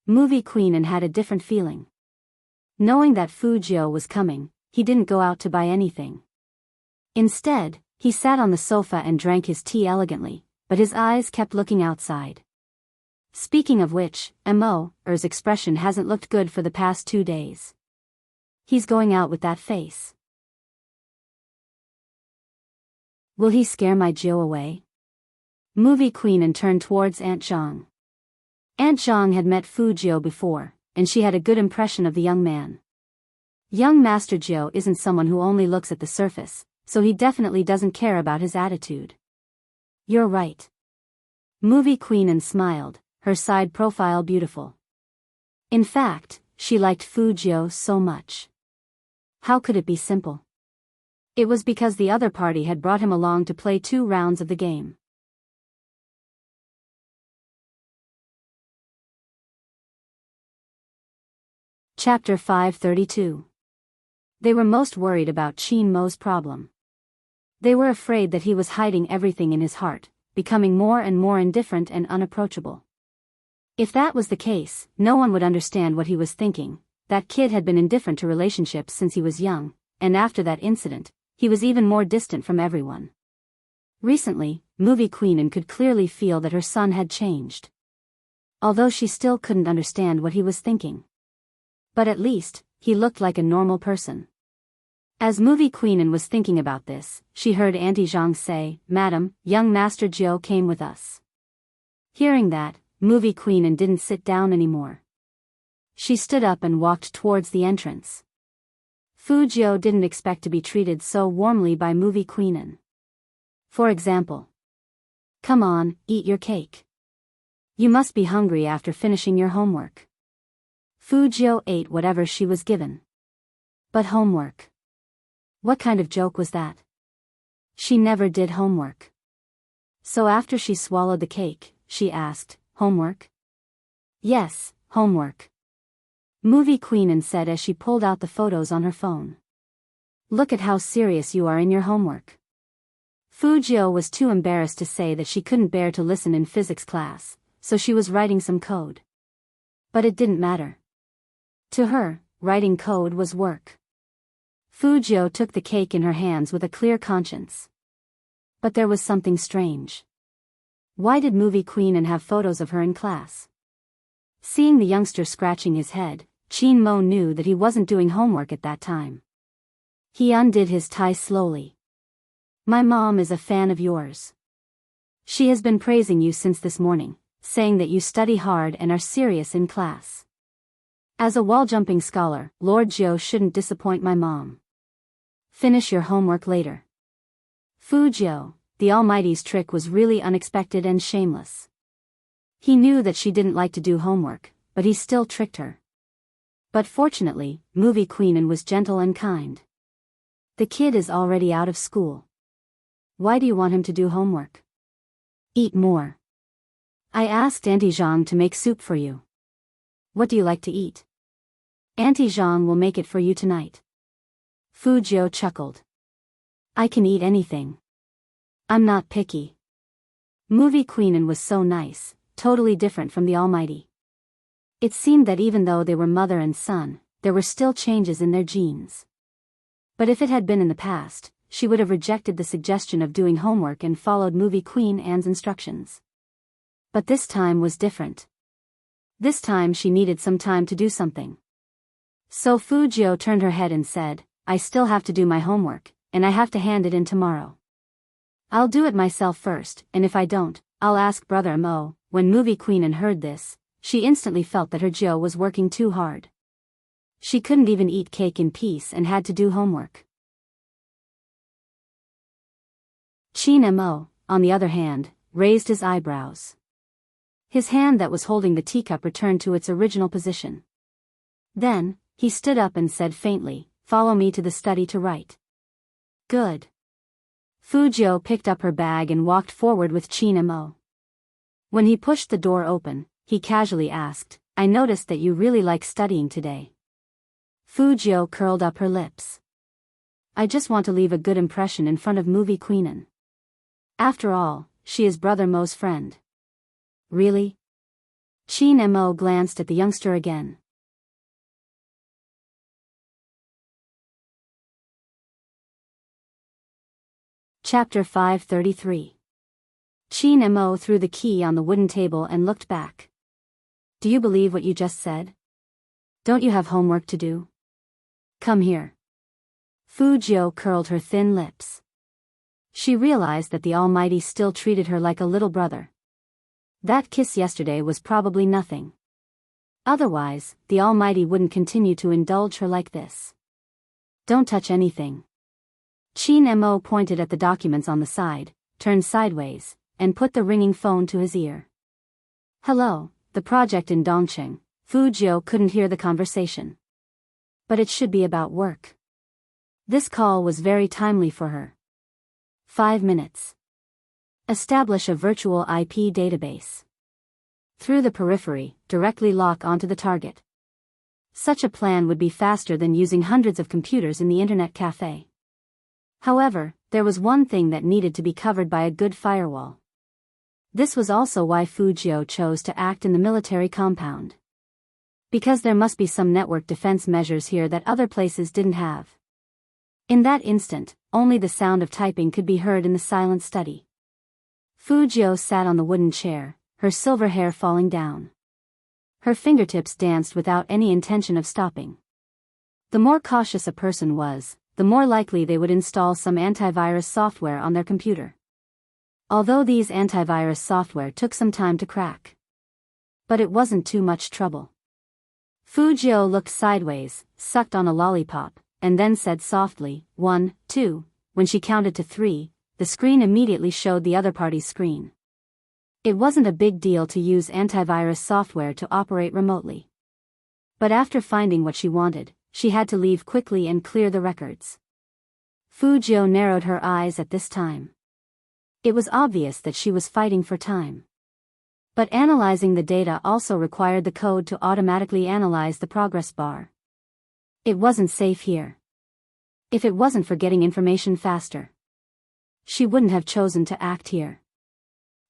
Movie Queen and had a different feeling. Knowing that Fujio was coming, he didn't go out to buy anything. Instead, he sat on the sofa and drank his tea elegantly, but his eyes kept looking outside. Speaking of which, Mo's expression hasn't looked good for the past 2 days. He's going out with that face. Will he scare my Jiu away? Movie Queen and turned towards Aunt Zhang. Aunt Zhang had met Fujio before, and she had a good impression of the young man. Young Master Jiu isn't someone who only looks at the surface, so he definitely doesn't care about his attitude. You're right. Movie Queen and smiled, her side profile beautiful. In fact, she liked Fujio so much. How could it be simple? It was because the other party had brought him along to play 2 rounds of the game. Chapter 532. They were most worried about Chin Mo's problem. They were afraid that he was hiding everything in his heart, becoming more and more indifferent and unapproachable. If that was the case, no one would understand what he was thinking. That kid had been indifferent to relationships since he was young, and after that incident, he was even more distant from everyone. Recently, Movie Queen could clearly feel that her son had changed. Although she still couldn't understand what he was thinking. But at least, he looked like a normal person. As Movie Queen was thinking about this, she heard Auntie Zhang say, Madam, young Master Jiu came with us. Hearing that, Movie Queen didn't sit down anymore. She stood up and walked towards the entrance. Fujio didn't expect to be treated so warmly by movie queen. For example, "Come on, eat your cake. You must be hungry after finishing your homework." Fujio ate whatever she was given. But homework? What kind of joke was that? She never did homework. So after she swallowed the cake, she asked, "Homework?" "Yes, homework," movie queen said as she pulled out the photos on her phone. "Look at how serious you are in your homework." Fujio was too embarrassed to say that she couldn't bear to listen in physics class, so she was writing some code. But it didn't matter. To her, writing code was work. Fujio took the cake in her hands with a clear conscience. But there was something strange. Why did movie queen have photos of her in class? Seeing the youngster scratching his head, Chin Mo knew that he wasn't doing homework at that time. He undid his tie slowly. "My mom is a fan of yours. She has been praising you since this morning, saying that you study hard and are serious in class. As a wall-jumping scholar, Lord Jiu shouldn't disappoint my mom. Finish your homework later." Fujio, the Almighty's trick was really unexpected and shameless. He knew that she didn't like to do homework, but he still tricked her. But fortunately, movie queen was gentle and kind. "The kid is already out of school. Why do you want him to do homework? Eat more. I asked Auntie Zhang to make soup for you. What do you like to eat? Auntie Zhang will make it for you tonight." Fujio chuckled. "I can eat anything. I'm not picky." Movie queen was so nice, totally different from the Almighty. It seemed that even though they were mother and son, there were still changes in their genes. But if it had been in the past, she would have rejected the suggestion of doing homework and followed movie queen's instructions. But this time was different. This time she needed some time to do something. So Fujio turned her head and said, "I still have to do my homework, and I have to hand it in tomorrow. I'll do it myself first, and if I don't, I'll ask Brother Mo." When movie queen heard this, she instantly felt that her Jiu was working too hard. She couldn't even eat cake in peace and had to do homework. Chin Mo, on the other hand, raised his eyebrows. His hand that was holding the teacup returned to its original position. Then, he stood up and said faintly, "Follow me to the study to write." "Good." Fujio picked up her bag and walked forward with Chin Mo. When he pushed the door open, he casually asked, "I noticed that you really like studying today." Fujio curled up her lips. "I just want to leave a good impression in front of movie queen. After all, she is Brother Mo's friend." "Really?" Chin Mo glanced at the youngster again. Chapter 533. Chin Mo threw the key on the wooden table and looked back. "Do you believe what you just said? Don't you have homework to do? Come here." Fujio curled her thin lips. She realized that the Almighty still treated her like a little brother. That kiss yesterday was probably nothing. Otherwise, the Almighty wouldn't continue to indulge her like this. "Don't touch anything." Chin Mo pointed at the documents on the side, turned sideways, and put the ringing phone to his ear. "Hello, the project in Dongqing." Fujio couldn't hear the conversation. But it should be about work. This call was very timely for her. 5 minutes. Establish a virtual IP database. Through the periphery, directly lock onto the target. Such a plan would be faster than using hundreds of computers in the internet cafe. However, there was one thing that needed to be covered by a good firewall. This was also why Fujio chose to act in the military compound. Because there must be some network defense measures here that other places didn't have. In that instant, only the sound of typing could be heard in the silent study. Fujio sat on the wooden chair, her silver hair falling down. Her fingertips danced without any intention of stopping. The more cautious a person was, the more likely they would install some antivirus software on their computer. Although these antivirus software took some time to crack. But it wasn't too much trouble. Fujio looked sideways, sucked on a lollipop, and then said softly, 1, 2. When she counted to 3, the screen immediately showed the other party's screen. It wasn't a big deal to use antivirus software to operate remotely. But after finding what she wanted, she had to leave quickly and clear the records. Fujio narrowed her eyes at this time. It was obvious that she was fighting for time. But analyzing the data also required the code to automatically analyze the progress bar. It wasn't safe here. If it wasn't for getting information faster, she wouldn't have chosen to act here.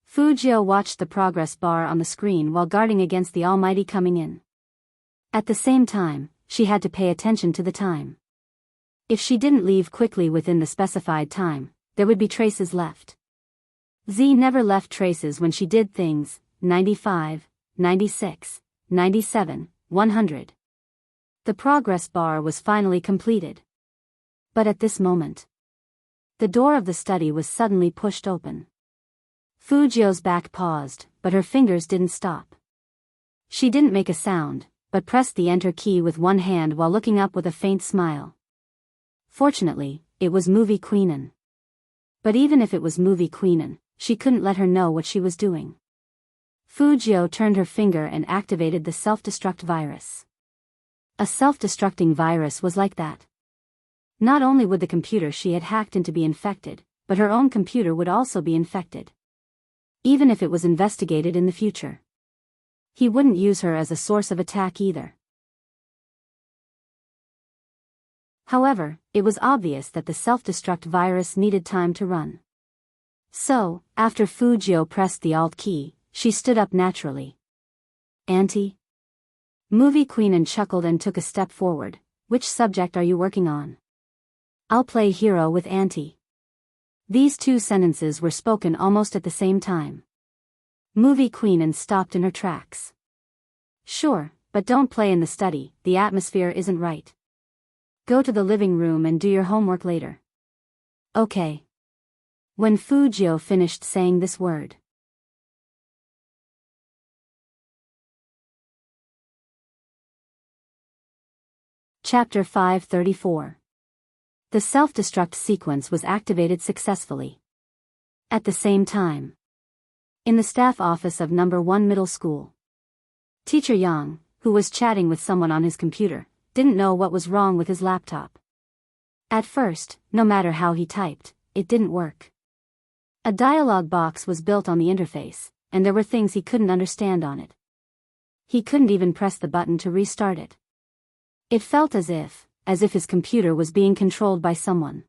Fujio watched the progress bar on the screen while guarding against the almighty coming in. At the same time, she had to pay attention to the time. If she didn't leave quickly within the specified time, there would be traces left. Z never left traces when she did things. 95, 96, 97, 100. The progress bar was finally completed. But at this moment, the door of the study was suddenly pushed open. Fujio's back paused, but her fingers didn't stop. She didn't make a sound, but pressed the enter key with one hand while looking up with a faint smile. Fortunately, it was Movie Queenan. But even if it was Movie Queenan, she couldn't let her know what she was doing. Fujio turned her finger and activated the self-destruct virus. A self-destructing virus was like that. Not only would the computer she had hacked into be infected, but her own computer would also be infected. Even if it was investigated in the future. He wouldn't use her as a source of attack either. However, it was obvious that the self-destruct virus needed time to run. So, after Fujio pressed the Alt key, she stood up naturally. Auntie? Movie Queenan chuckled and took a step forward. Which subject are you working on? I'll play hero with Auntie. These two sentences were spoken almost at the same time. Movie Queenan stopped in her tracks. Sure, but don't play in the study, the atmosphere isn't right. Go to the living room and do your homework later. Okay. When Fujio finished saying this word, Chapter 534. The self-destruct sequence was activated successfully. At the same time, in the staff office of number 1 middle school, Teacher Yang, who was chatting with someone on his computer, didn't know what was wrong with his laptop. At first, no matter how he typed, it didn't work. A dialog box was built on the interface, and there were things he couldn't understand on it. He couldn't even press the button to restart it. It felt as if his computer was being controlled by someone.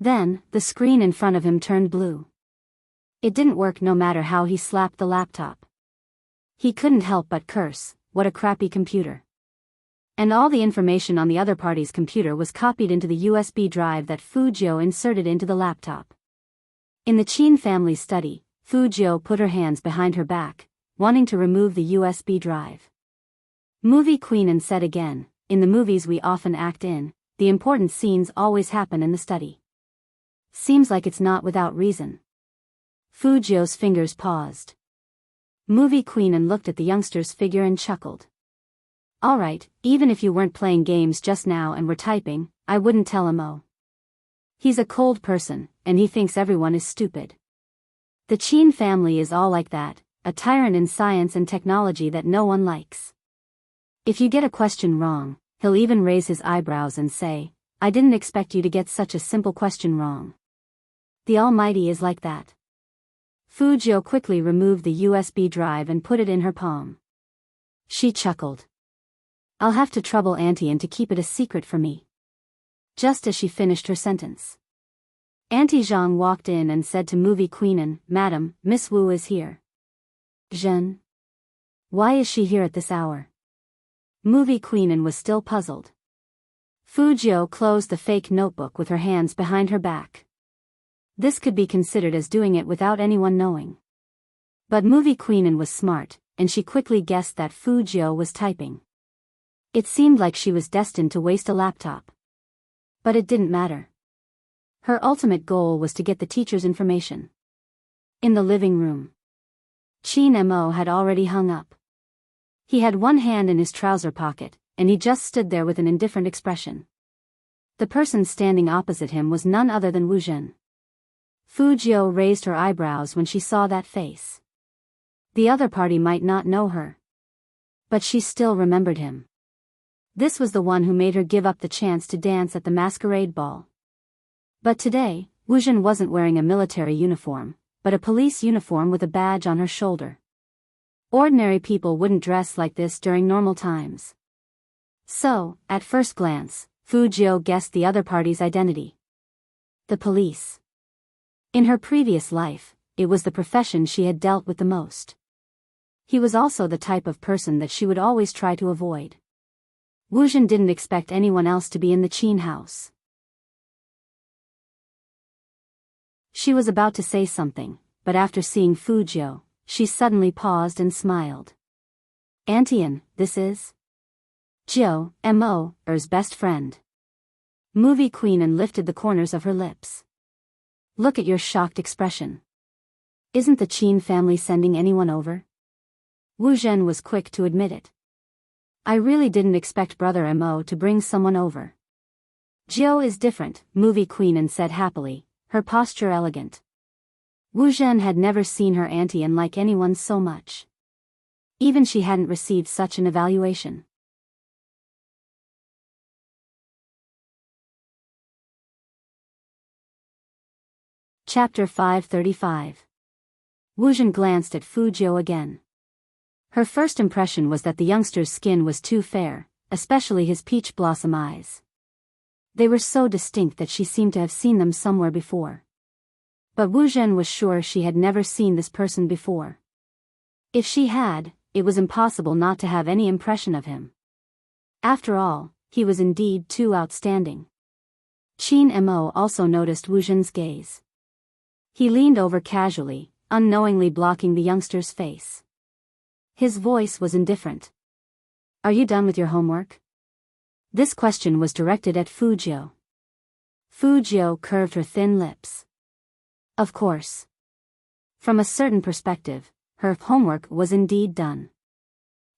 Then, the screen in front of him turned blue. It didn't work no matter how he slapped the laptop. He couldn't help but curse, what a crappy computer. And all the information on the other party's computer was copied into the USB drive that Fujio inserted into the laptop. In the Chin family study, Fujio put her hands behind her back, wanting to remove the USB drive. Movie Queenan said again, in the movies we often act in, the important scenes always happen in the study. Seems like it's not without reason. Fujio's fingers paused. Movie Queenan looked at the youngster's figure and chuckled. Alright, even if you weren't playing games just now and were typing, I wouldn't tell him oh. He's a cold person, and he thinks everyone is stupid. The Chin family is all like that, a tyrant in science and technology that no one likes. If you get a question wrong, he'll even raise his eyebrows and say, I didn't expect you to get such a simple question wrong. The Almighty is like that. Fujio quickly removed the USB drive and put it in her palm. She chuckled. I'll have to trouble Auntie and to keep it a secret for me. Just as she finished her sentence, Auntie Zhang walked in and said to Movie Queenan, Madam, Miss Wu is here. Zhen? Why is she here at this hour? Movie Queenan was still puzzled. Fujio closed the fake notebook with her hands behind her back. This could be considered as doing it without anyone knowing. But Movie Queenan was smart, and she quickly guessed that Fujio was typing. It seemed like she was destined to waste a laptop. But it didn't matter. Her ultimate goal was to get the teacher's information. In the living room, Chin Mo had already hung up. He had one hand in his trouser pocket, and he just stood there with an indifferent expression. The person standing opposite him was none other than Wu Zhen. Fu Jiu raised her eyebrows when she saw that face. The other party might not know her, but she still remembered him. This was the one who made her give up the chance to dance at the masquerade ball. But today, Wu Zhen wasn't wearing a military uniform, but a police uniform with a badge on her shoulder. Ordinary people wouldn't dress like this during normal times. So, at first glance, Fu Jiu guessed the other party's identity. The police. In her previous life, it was the profession she had dealt with the most. He was also the type of person that she would always try to avoid. Wu Zhen didn't expect anyone else to be in the Qin house. She was about to say something, but after seeing Fu Jiu, she suddenly paused and smiled. Antian, this is Jiu, M.O.'s best friend. Movie queen and lifted the corners of her lips. Look at your shocked expression. Isn't the Qin family sending anyone over? Wu Zhen was quick to admit it. I really didn't expect Brother M.O. to bring someone over. Jiu is different, Movie queen said happily, her posture elegant. Wu Zhen had never seen her auntie and like anyone so much. Even she hadn't received such an evaluation. Chapter 535. Wu Zhen glanced at Fu Jiu again. Her first impression was that the youngster's skin was too fair, especially his peach blossom eyes. They were so distinct that she seemed to have seen them somewhere before. But Wu Zhen was sure she had never seen this person before. If she had, it was impossible not to have any impression of him. After all, he was indeed too outstanding. Qin Mo also noticed Wu Zhen's gaze. He leaned over casually, unknowingly blocking the youngster's face. His voice was indifferent. Are you done with your homework? This question was directed at Fu Jiu. Fu Jiu curved her thin lips. Of course. From a certain perspective, her homework was indeed done.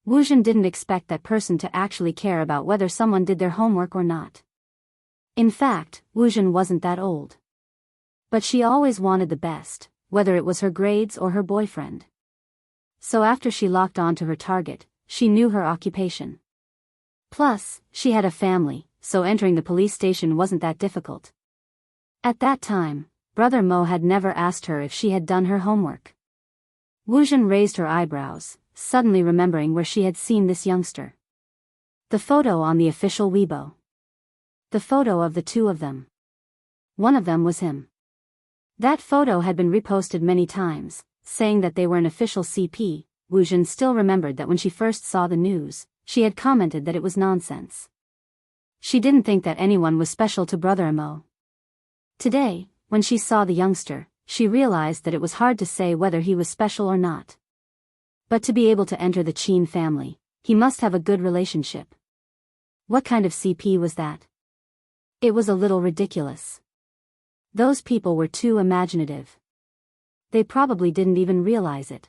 Wu Zhen didn't expect that person to actually care about whether someone did their homework or not. In fact, Wu Zhen wasn't that old. But she always wanted the best, whether it was her grades or her boyfriend. So after she locked on to her target, she knew her occupation. Plus, she had a family, so entering the police station wasn't that difficult. At that time, Brother Mo had never asked her if she had done her homework. Wu Zhen raised her eyebrows, suddenly remembering where she had seen this youngster. The photo on the official Weibo. The photo of the two of them. One of them was him. That photo had been reposted many times, saying that they were an official CP. Wu Zhen still remembered that when she first saw the news, she had commented that it was nonsense. She didn't think that anyone was special to Brother Mo. Today, when she saw the youngster, she realized that it was hard to say whether he was special or not. But to be able to enter the Qin family, he must have a good relationship. What kind of CP was that? It was a little ridiculous. Those people were too imaginative. They probably didn't even realize it.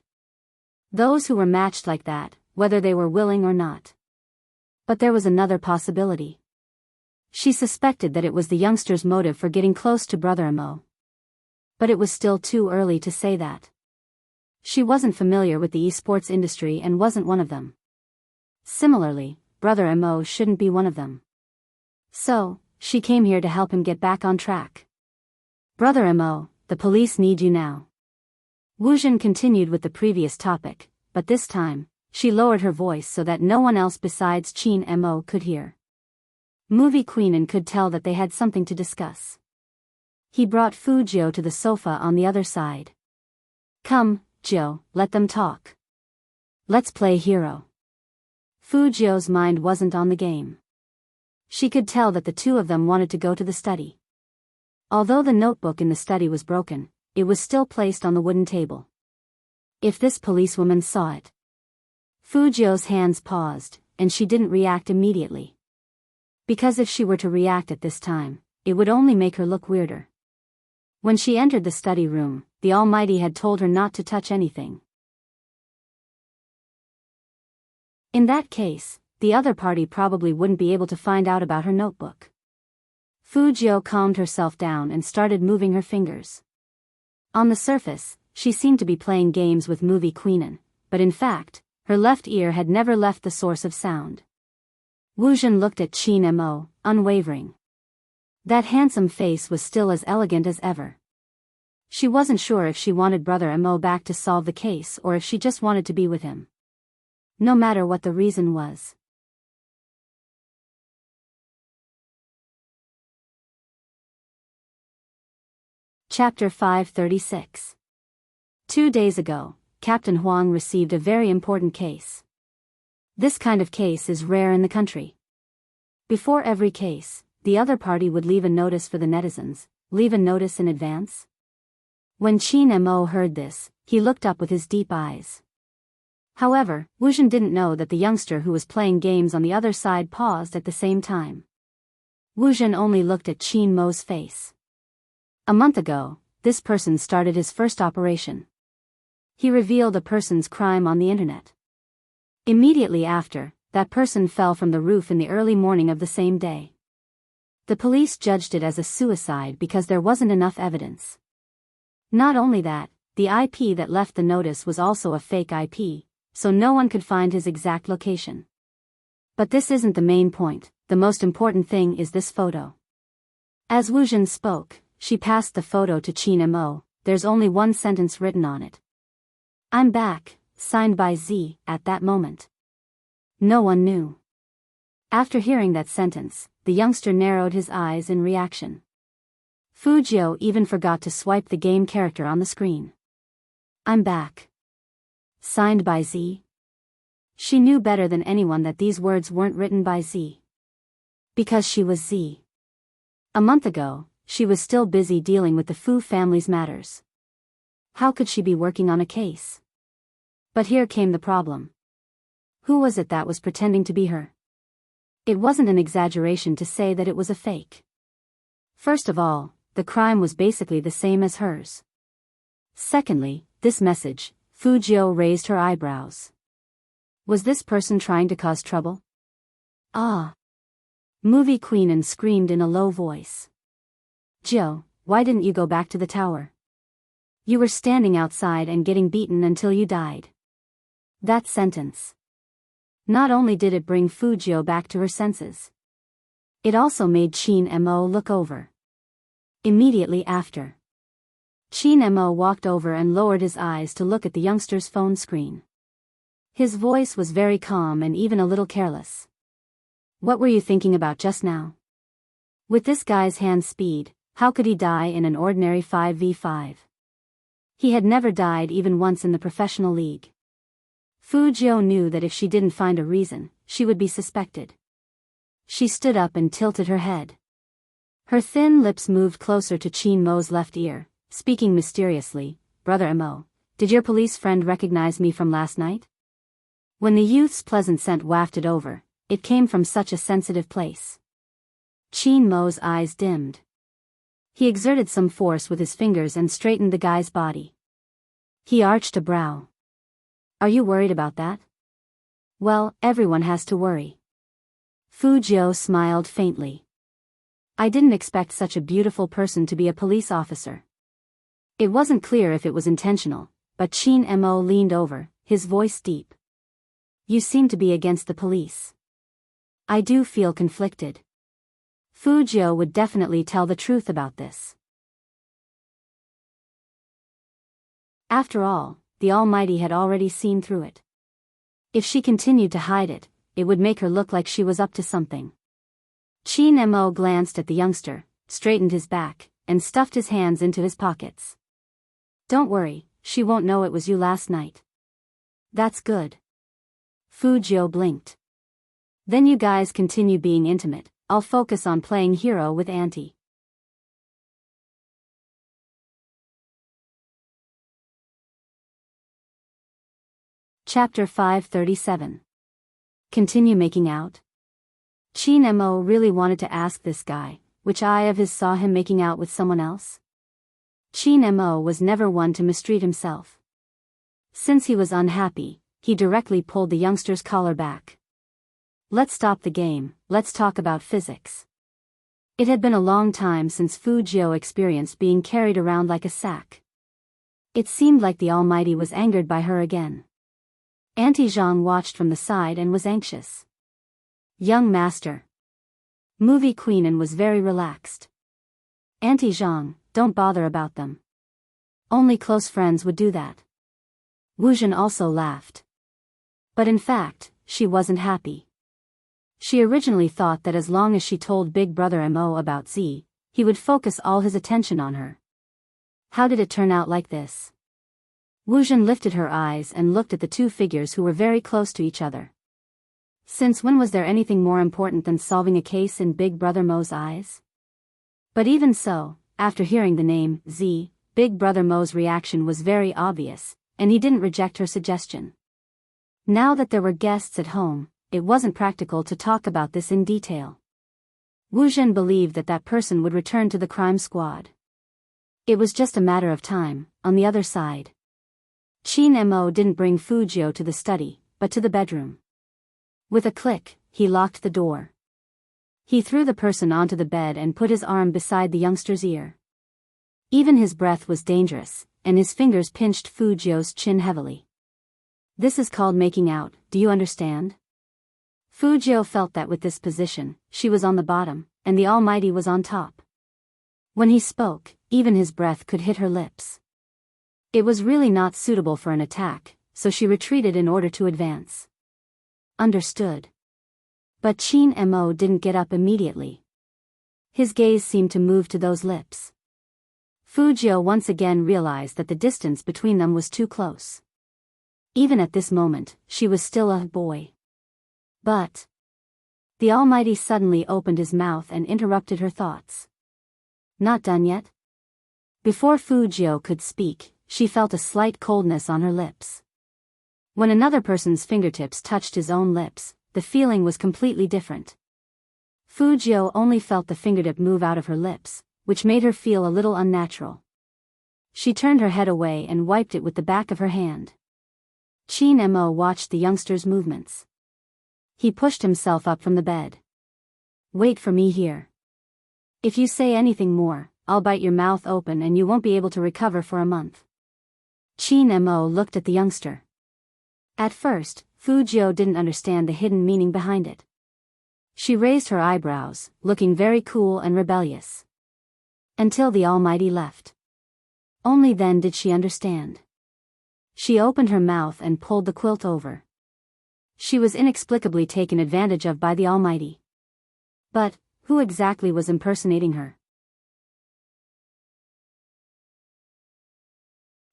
Those who were matched like that, whether they were willing or not. But there was another possibility. She suspected that it was the youngster's motive for getting close to Brother Mo. But it was still too early to say that. She wasn't familiar with the esports industry and wasn't one of them. Similarly, Brother Mo shouldn't be one of them. So, she came here to help him get back on track. Brother Mo, the police need you now. Wu Zhen continued with the previous topic, but this time, she lowered her voice so that no one else besides Qin Mo could hear. Movie queen could tell that they had something to discuss. He brought Fu Jiu to the sofa on the other side. Come, Jiu, let them talk. Let's play hero. Fu Jiu's mind wasn't on the game. She could tell that the two of them wanted to go to the study. Although the notebook in the study was broken, it was still placed on the wooden table. If this policewoman saw it. Fu Jiu's hands paused, and she didn't react immediately. Because if she were to react at this time, it would only make her look weirder. When she entered the study room, the Almighty had told her not to touch anything. In that case, the other party probably wouldn't be able to find out about her notebook. Fujio calmed herself down and started moving her fingers. On the surface, she seemed to be playing games with movie Queenan, but in fact, her left ear had never left the source of sound. Wuzhen looked at Qin Mo, unwavering. That handsome face was still as elegant as ever. She wasn't sure if she wanted Brother Mo back to solve the case or if she just wanted to be with him. No matter what the reason was. Chapter 536. 2 days ago, Captain Huang received a very important case. This kind of case is rare in the country. Before every case, the other party would leave a notice for the netizens, leave a notice in advance. When Qin Mo heard this, he looked up with his deep eyes. However, Wuzhen didn't know that the youngster who was playing games on the other side paused at the same time. Wuzhen only looked at Qin Mo's face. A month ago, this person started his first operation. He revealed a person's crime on the internet. Immediately after, that person fell from the roof in the early morning of the same day. The police judged it as a suicide because there wasn't enough evidence. Not only that, the IP that left the notice was also a fake IP, so no one could find his exact location. But this isn't the main point, the most important thing is this photo. As Wuzhen spoke, she passed the photo to Qin Mo. There's only one sentence written on it. "I'm back," signed by Z, at that moment. No one knew. After hearing that sentence, the youngster narrowed his eyes in reaction. Fujio even forgot to swipe the game character on the screen. "I'm back." Signed by Z. She knew better than anyone that these words weren't written by Z. Because she was Z. A month ago, she was still busy dealing with the Fu family's matters. How could she be working on a case? But here came the problem. Who was it that was pretending to be her? It wasn't an exaggeration to say that it was a fake. First of all, the crime was basically the same as hers. Secondly, this message, Fujio raised her eyebrows. Was this person trying to cause trouble? Ah! Movie Queenan screamed in a low voice. "Joe, why didn't you go back to the tower? You were standing outside and getting beaten until you died." That sentence. Not only did it bring Fujio back to her senses, it also made Qin Mo look over. Immediately after, Qin Mo walked over and lowered his eyes to look at the youngster's phone screen. His voice was very calm and even a little careless. "What were you thinking about just now? With this guy's hand speed, how could he die in an ordinary 5v5? He had never died even once in the professional league." Fujio knew that if she didn't find a reason, she would be suspected. She stood up and tilted her head. Her thin lips moved closer to Qin Mo's left ear, speaking mysteriously. "Brother Mo, did your police friend recognize me from last night?" When the youth's pleasant scent wafted over, it came from such a sensitive place. Qin Mo's eyes dimmed. He exerted some force with his fingers and straightened the guy's body. He arched a brow. "Are you worried about that?" "Well, everyone has to worry." Fujio smiled faintly. "I didn't expect such a beautiful person to be a police officer." It wasn't clear if it was intentional, but Qin Mo leaned over, his voice deep. "You seem to be against the police." "I do feel conflicted." Fujio would definitely tell the truth about this. After all, the Almighty had already seen through it. If she continued to hide it, it would make her look like she was up to something. Qin Mo glanced at the youngster, straightened his back, and stuffed his hands into his pockets. "Don't worry, she won't know it was you last night." "That's good." Fujio blinked. "Then you guys continue being intimate, I'll focus on playing hero with Auntie." Chapter 537. Continue making out? Qin Mo really wanted to ask this guy, which eye of his saw him making out with someone else? Qin Mo was never one to mistreat himself. Since he was unhappy, he directly pulled the youngster's collar back. "Let's stop the game, let's talk about physics." It had been a long time since Fu Jiu experienced being carried around like a sack. It seemed like the Almighty was angered by her again. Auntie Zhang watched from the side and was anxious. "Young master." Movie queen and was very relaxed. "Auntie Zhang, don't bother about them. Only close friends would do that." Wu Zhen also laughed. But in fact, she wasn't happy. She originally thought that as long as she told Big Brother Mo about Z, he would focus all his attention on her. How did it turn out like this? Wu Zhen lifted her eyes and looked at the two figures who were very close to each other. Since when was there anything more important than solving a case in Big Brother Mo's eyes? But even so, after hearing the name Z, Big Brother Mo's reaction was very obvious, and he didn't reject her suggestion. Now that there were guests at home, it wasn't practical to talk about this in detail. Wu Zhen believed that that person would return to the crime squad. It was just a matter of time. On the other side, Qin Mo didn't bring Fu Jiu to the study, but to the bedroom. With a click, he locked the door. He threw the person onto the bed and put his arm beside the youngster's ear. Even his breath was dangerous, and his fingers pinched Fu Jiu's chin heavily. "This is called making out, do you understand?" Fu Jiu felt that with this position, she was on the bottom, and the Almighty was on top. When he spoke, even his breath could hit her lips. It was really not suitable for an attack, so she retreated in order to advance. "Understood." But Qin Mo didn't get up immediately. His gaze seemed to move to those lips. Fu Jiu once again realized that the distance between them was too close. Even at this moment, she was still a boy. But the Almighty suddenly opened his mouth and interrupted her thoughts. "Not done yet?" Before Fu Jiu could speak, she felt a slight coldness on her lips. When another person's fingertips touched his own lips, the feeling was completely different. Fu Jiu only felt the fingertip move out of her lips, which made her feel a little unnatural. She turned her head away and wiped it with the back of her hand. Qin Mo watched the youngster's movements. He pushed himself up from the bed. "Wait for me here. If you say anything more, I'll bite your mouth open and you won't be able to recover for a month." Qin Mo looked at the youngster. At first, Fu Jiu didn't understand the hidden meaning behind it. She raised her eyebrows, looking very cool and rebellious. Until the Almighty left. Only then did she understand. She opened her mouth and pulled the quilt over. She was inexplicably taken advantage of by the Almighty. But who exactly was impersonating her?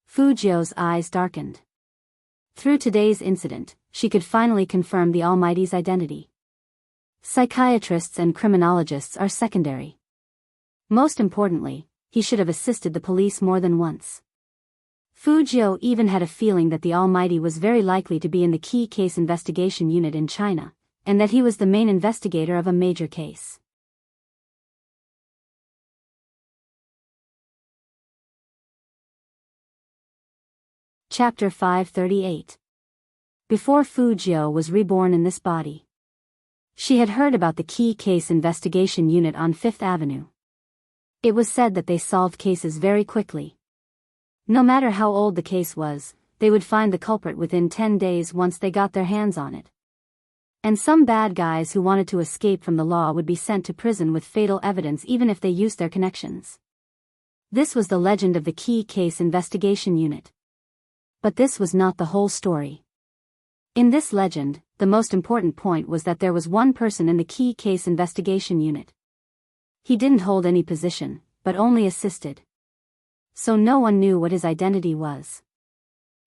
Fu Jiu's eyes darkened. Through today's incident, she could finally confirm the Almighty's identity. Psychiatrists and criminologists are secondary. Most importantly, he should have assisted the police more than once. Fu Jiu even had a feeling that the Almighty was very likely to be in the key case investigation unit in China, and that he was the main investigator of a major case. Chapter 538. Before Fu Jiu was reborn in this body, she had heard about the key case investigation unit on Fifth Avenue. It was said that they solved cases very quickly. No matter how old the case was, they would find the culprit within 10 days once they got their hands on it. And some bad guys who wanted to escape from the law would be sent to prison with fatal evidence even if they used their connections. This was the legend of the key case investigation unit. But this was not the whole story. In this legend, the most important point was that there was one person in the key case investigation unit. He didn't hold any position, but only assisted. So no one knew what his identity was.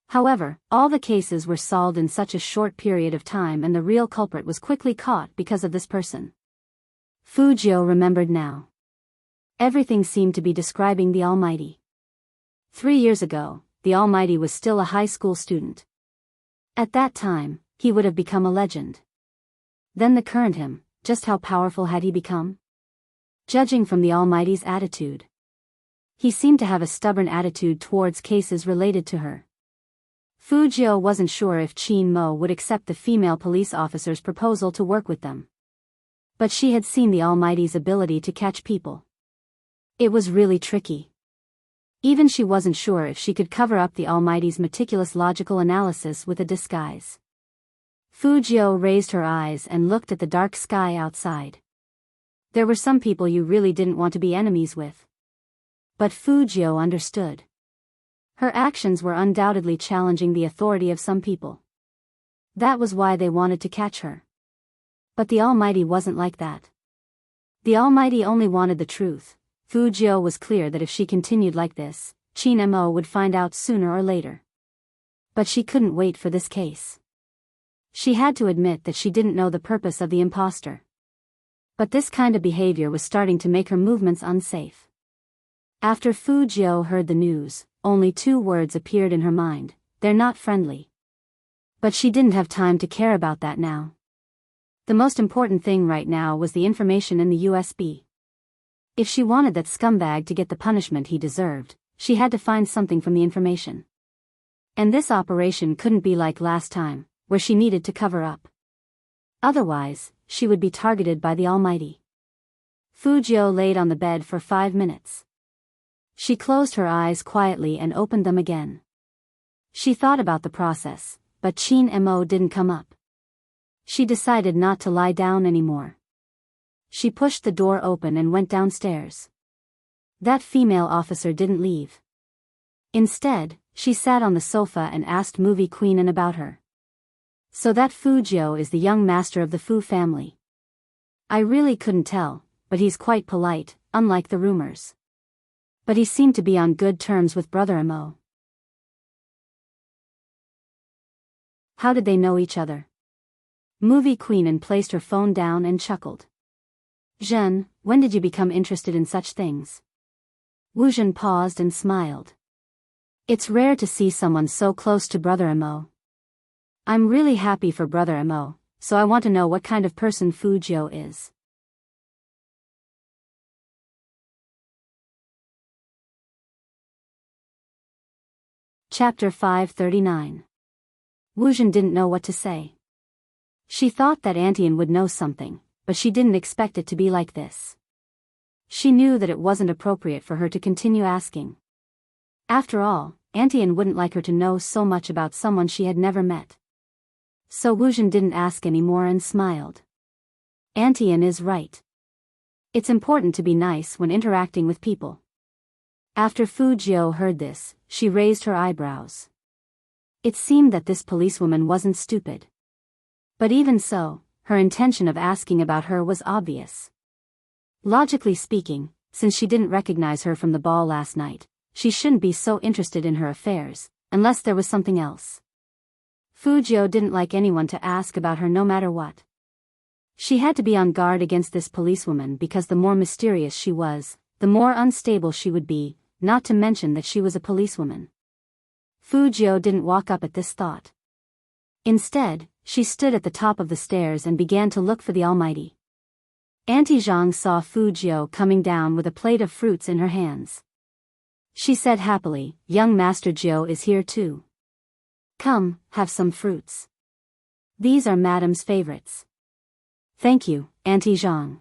However, all the cases were solved in such a short period of time and the real culprit was quickly caught because of this person. Fu Jiu remembered now. Everything seemed to be describing the Almighty. 3 years ago, the Almighty was still a high school student. At that time, he would have become a legend. Then the current him, just how powerful had he become? Judging from the Almighty's attitude, he seemed to have a stubborn attitude towards cases related to her. Fujio wasn't sure if Qin Mo would accept the female police officer's proposal to work with them. But she had seen the Almighty's ability to catch people. It was really tricky. Even she wasn't sure if she could cover up the Almighty's meticulous logical analysis with a disguise. Fujio raised her eyes and looked at the dark sky outside. There were some people you really didn't want to be enemies with. But Fujio understood. Her actions were undoubtedly challenging the authority of some people. That was why they wanted to catch her. But the Almighty wasn't like that. The Almighty only wanted the truth. Fujio was clear that if she continued like this, Qin Mo would find out sooner or later. But she couldn't wait for this case. She had to admit that she didn't know the purpose of the imposter. But this kind of behavior was starting to make her movements unsafe. After Fujio heard the news, only 2 words appeared in her mind: they're not friendly. But she didn't have time to care about that now. The most important thing right now was the information in the USB. If she wanted that scumbag to get the punishment he deserved, she had to find something from the information. And this operation couldn't be like last time, where she needed to cover up. Otherwise, she would be targeted by the Almighty. Fujio laid on the bed for 5 minutes. She closed her eyes quietly and opened them again. She thought about the process, but Qin Mo didn't come up. She decided not to lie down anymore. She pushed the door open and went downstairs. That female officer didn't leave. Instead, she sat on the sofa and asked Movie Queenan about her. So that Fujio is the young master of the Fu family. I really couldn't tell, but he's quite polite, unlike the rumors. But he seemed to be on good terms with Brother Mo. How did they know each other? Movie Queenan placed her phone down and chuckled. Zhen, when did you become interested in such things? Wu Zhen paused and smiled. It's rare to see someone so close to Brother Mo. I'm really happy for Brother Mo, so I want to know what kind of person Fujio is. Chapter 539. Wu Zhen didn't know what to say. She thought that Antian would know something, but she didn't expect it to be like this. She knew that it wasn't appropriate for her to continue asking. After all, Antian wouldn't like her to know so much about someone she had never met. So Wu Zhen didn't ask anymore and smiled. Antian is right. It's important to be nice when interacting with people. After Fujio heard this, she raised her eyebrows. It seemed that this policewoman wasn't stupid. But even so, her intention of asking about her was obvious. Logically speaking, since she didn't recognize her from the ball last night, she shouldn't be so interested in her affairs, unless there was something else. Fujio didn't like anyone to ask about her no matter what. She had to be on guard against this policewoman because the more mysterious she was, the more unstable she would be, not to mention that she was a policewoman. Fujio didn't walk up at this thought. Instead, she stood at the top of the stairs and began to look for the Almighty. Auntie Zhang saw Fujio coming down with a plate of fruits in her hands. She said happily, "Young Master Jiu is here too. Come, have some fruits. These are Madam's favorites." "Thank you, Auntie Zhang."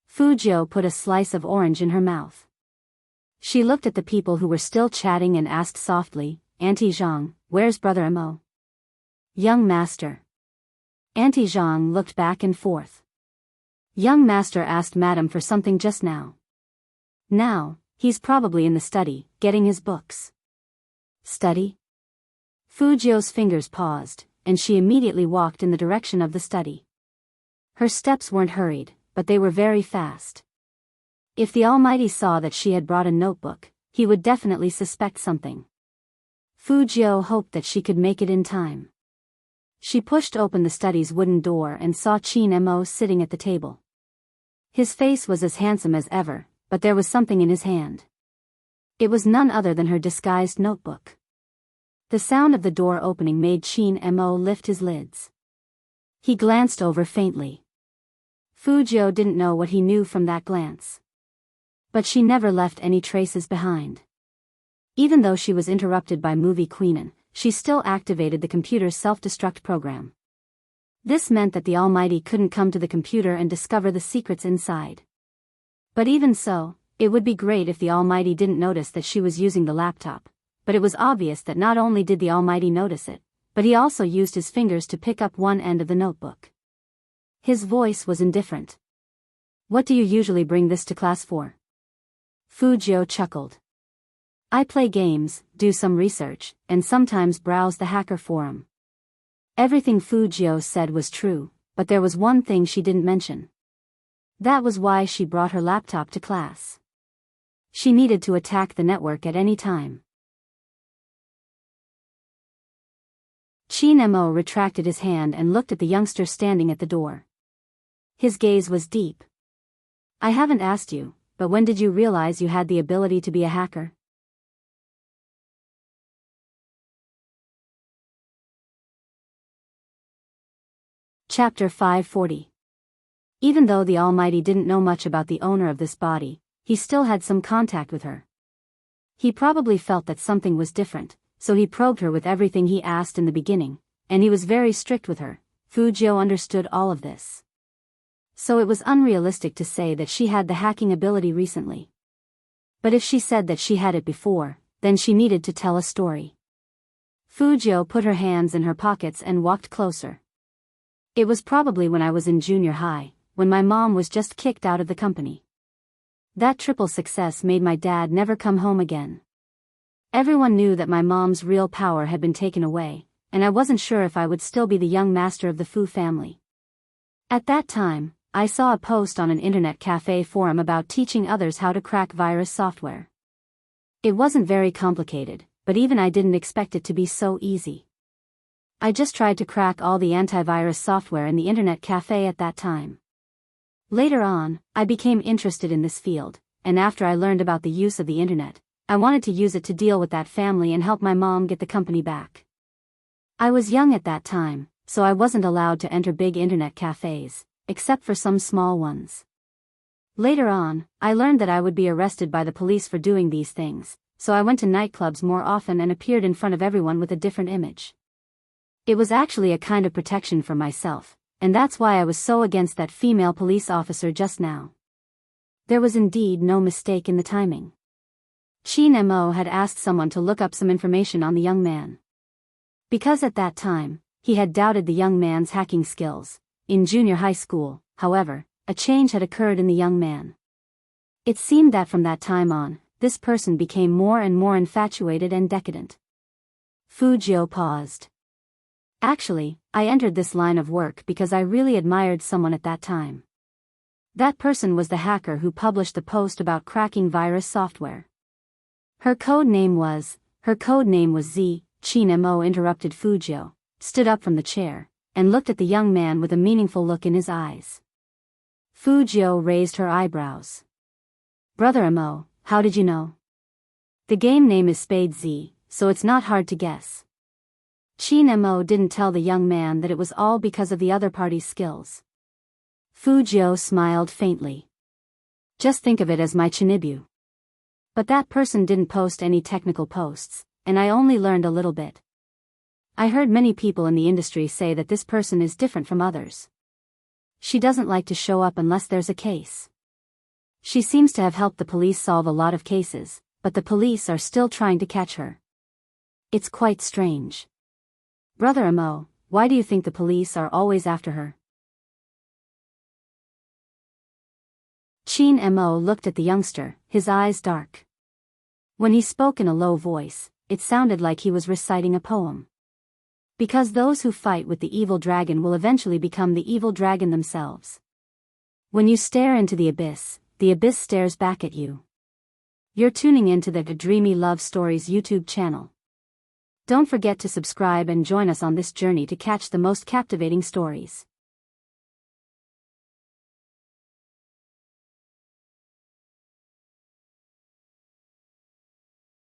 Fujio put a slice of orange in her mouth. She looked at the people who were still chatting and asked softly, "Auntie Zhang, where's Brother Mo?" "Young Master." Auntie Zhang looked back and forth. "Young Master asked Madam for something just now. Now, he's probably in the study, getting his books." "Study?" Fujio's fingers paused, and she immediately walked in the direction of the study. Her steps weren't hurried, but they were very fast. If the Almighty saw that she had brought a notebook, he would definitely suspect something. Fujio hoped that she could make it in time. She pushed open the study's wooden door and saw Qin Mo sitting at the table. His face was as handsome as ever, but there was something in his hand. It was none other than her disguised notebook. The sound of the door opening made Qin Mo lift his lids. He glanced over faintly. Fujio didn't know what he knew from that glance. But she never left any traces behind. Even though she was interrupted by Movie Queenan, she still activated the computer's self-destruct program. This meant that the Almighty couldn't come to the computer and discover the secrets inside. But even so, it would be great if the Almighty didn't notice that she was using the laptop. But it was obvious that not only did the Almighty notice it, but he also used his fingers to pick up one end of the notebook. His voice was indifferent. "What do you usually bring this to class for?" Fujio chuckled. "I play games, do some research, and sometimes browse the hacker forum." Everything Fujio said was true, but there was one thing she didn't mention. That was why she brought her laptop to class. She needed to attack the network at any time. Shin-mo retracted his hand and looked at the youngster standing at the door. His gaze was deep. "I haven't asked you, but when did you realize you had the ability to be a hacker?" Chapter 540. Even though the Almighty didn't know much about the owner of this body, he still had some contact with her. He probably felt that something was different, so he probed her with everything he asked in the beginning, and he was very strict with her. Fujio understood all of this. So it was unrealistic to say that she had the hacking ability recently. But if she said that she had it before, then she needed to tell a story. Fujio put her hands in her pockets and walked closer. "It was probably when I was in junior high, when my mom was just kicked out of the company. That triple success made my dad never come home again. Everyone knew that my mom's real power had been taken away, and I wasn't sure if I would still be the young master of the Fu family. At that time, I saw a post on an internet cafe forum about teaching others how to crack virus software. It wasn't very complicated, but even I didn't expect it to be so easy. I just tried to crack all the antivirus software in the internet cafe at that time. Later on, I became interested in this field, and after I learned about the use of the internet, I wanted to use it to deal with that family and help my mom get the company back. I was young at that time, so I wasn't allowed to enter big internet cafes, except for some small ones. Later on, I learned that I would be arrested by the police for doing these things, so I went to nightclubs more often and appeared in front of everyone with a different image. It was actually a kind of protection for myself, and that's why I was so against that female police officer just now." There was indeed no mistake in the timing. Shin-mo had asked someone to look up some information on the young man. Because at that time, he had doubted the young man's hacking skills. In junior high school, however, a change had occurred in the young man. It seemed that from that time on, this person became more and more infatuated and decadent. Fujio paused. "Actually, I entered this line of work because I really admired someone at that time. That person was the hacker who published the post about cracking virus software. Her code name was Z." Shin-mo interrupted Fujio, stood up from the chair, and looked at the young man with a meaningful look in his eyes. Fujio raised her eyebrows. "Brother Mo, how did you know?" "The game name is Spade Z, so it's not hard to guess." Shin-mo didn't tell the young man that it was all because of the other party's skills. Fujio smiled faintly. "Just think of it as my chinibu. But that person didn't post any technical posts, and I only learned a little bit. I heard many people in the industry say that this person is different from others. She doesn't like to show up unless there's a case. She seems to have helped the police solve a lot of cases, but the police are still trying to catch her. It's quite strange. Brother Mo, why do you think the police are always after her?" Shin-mo looked at the youngster, his eyes dark. When he spoke in a low voice, it sounded like he was reciting a poem. Because those who fight with the evil dragon will eventually become the evil dragon themselves. When you stare into the abyss stares back at you. You're tuning into the Dreamy Love Stories YouTube channel. Don't forget to subscribe and join us on this journey to catch the most captivating stories.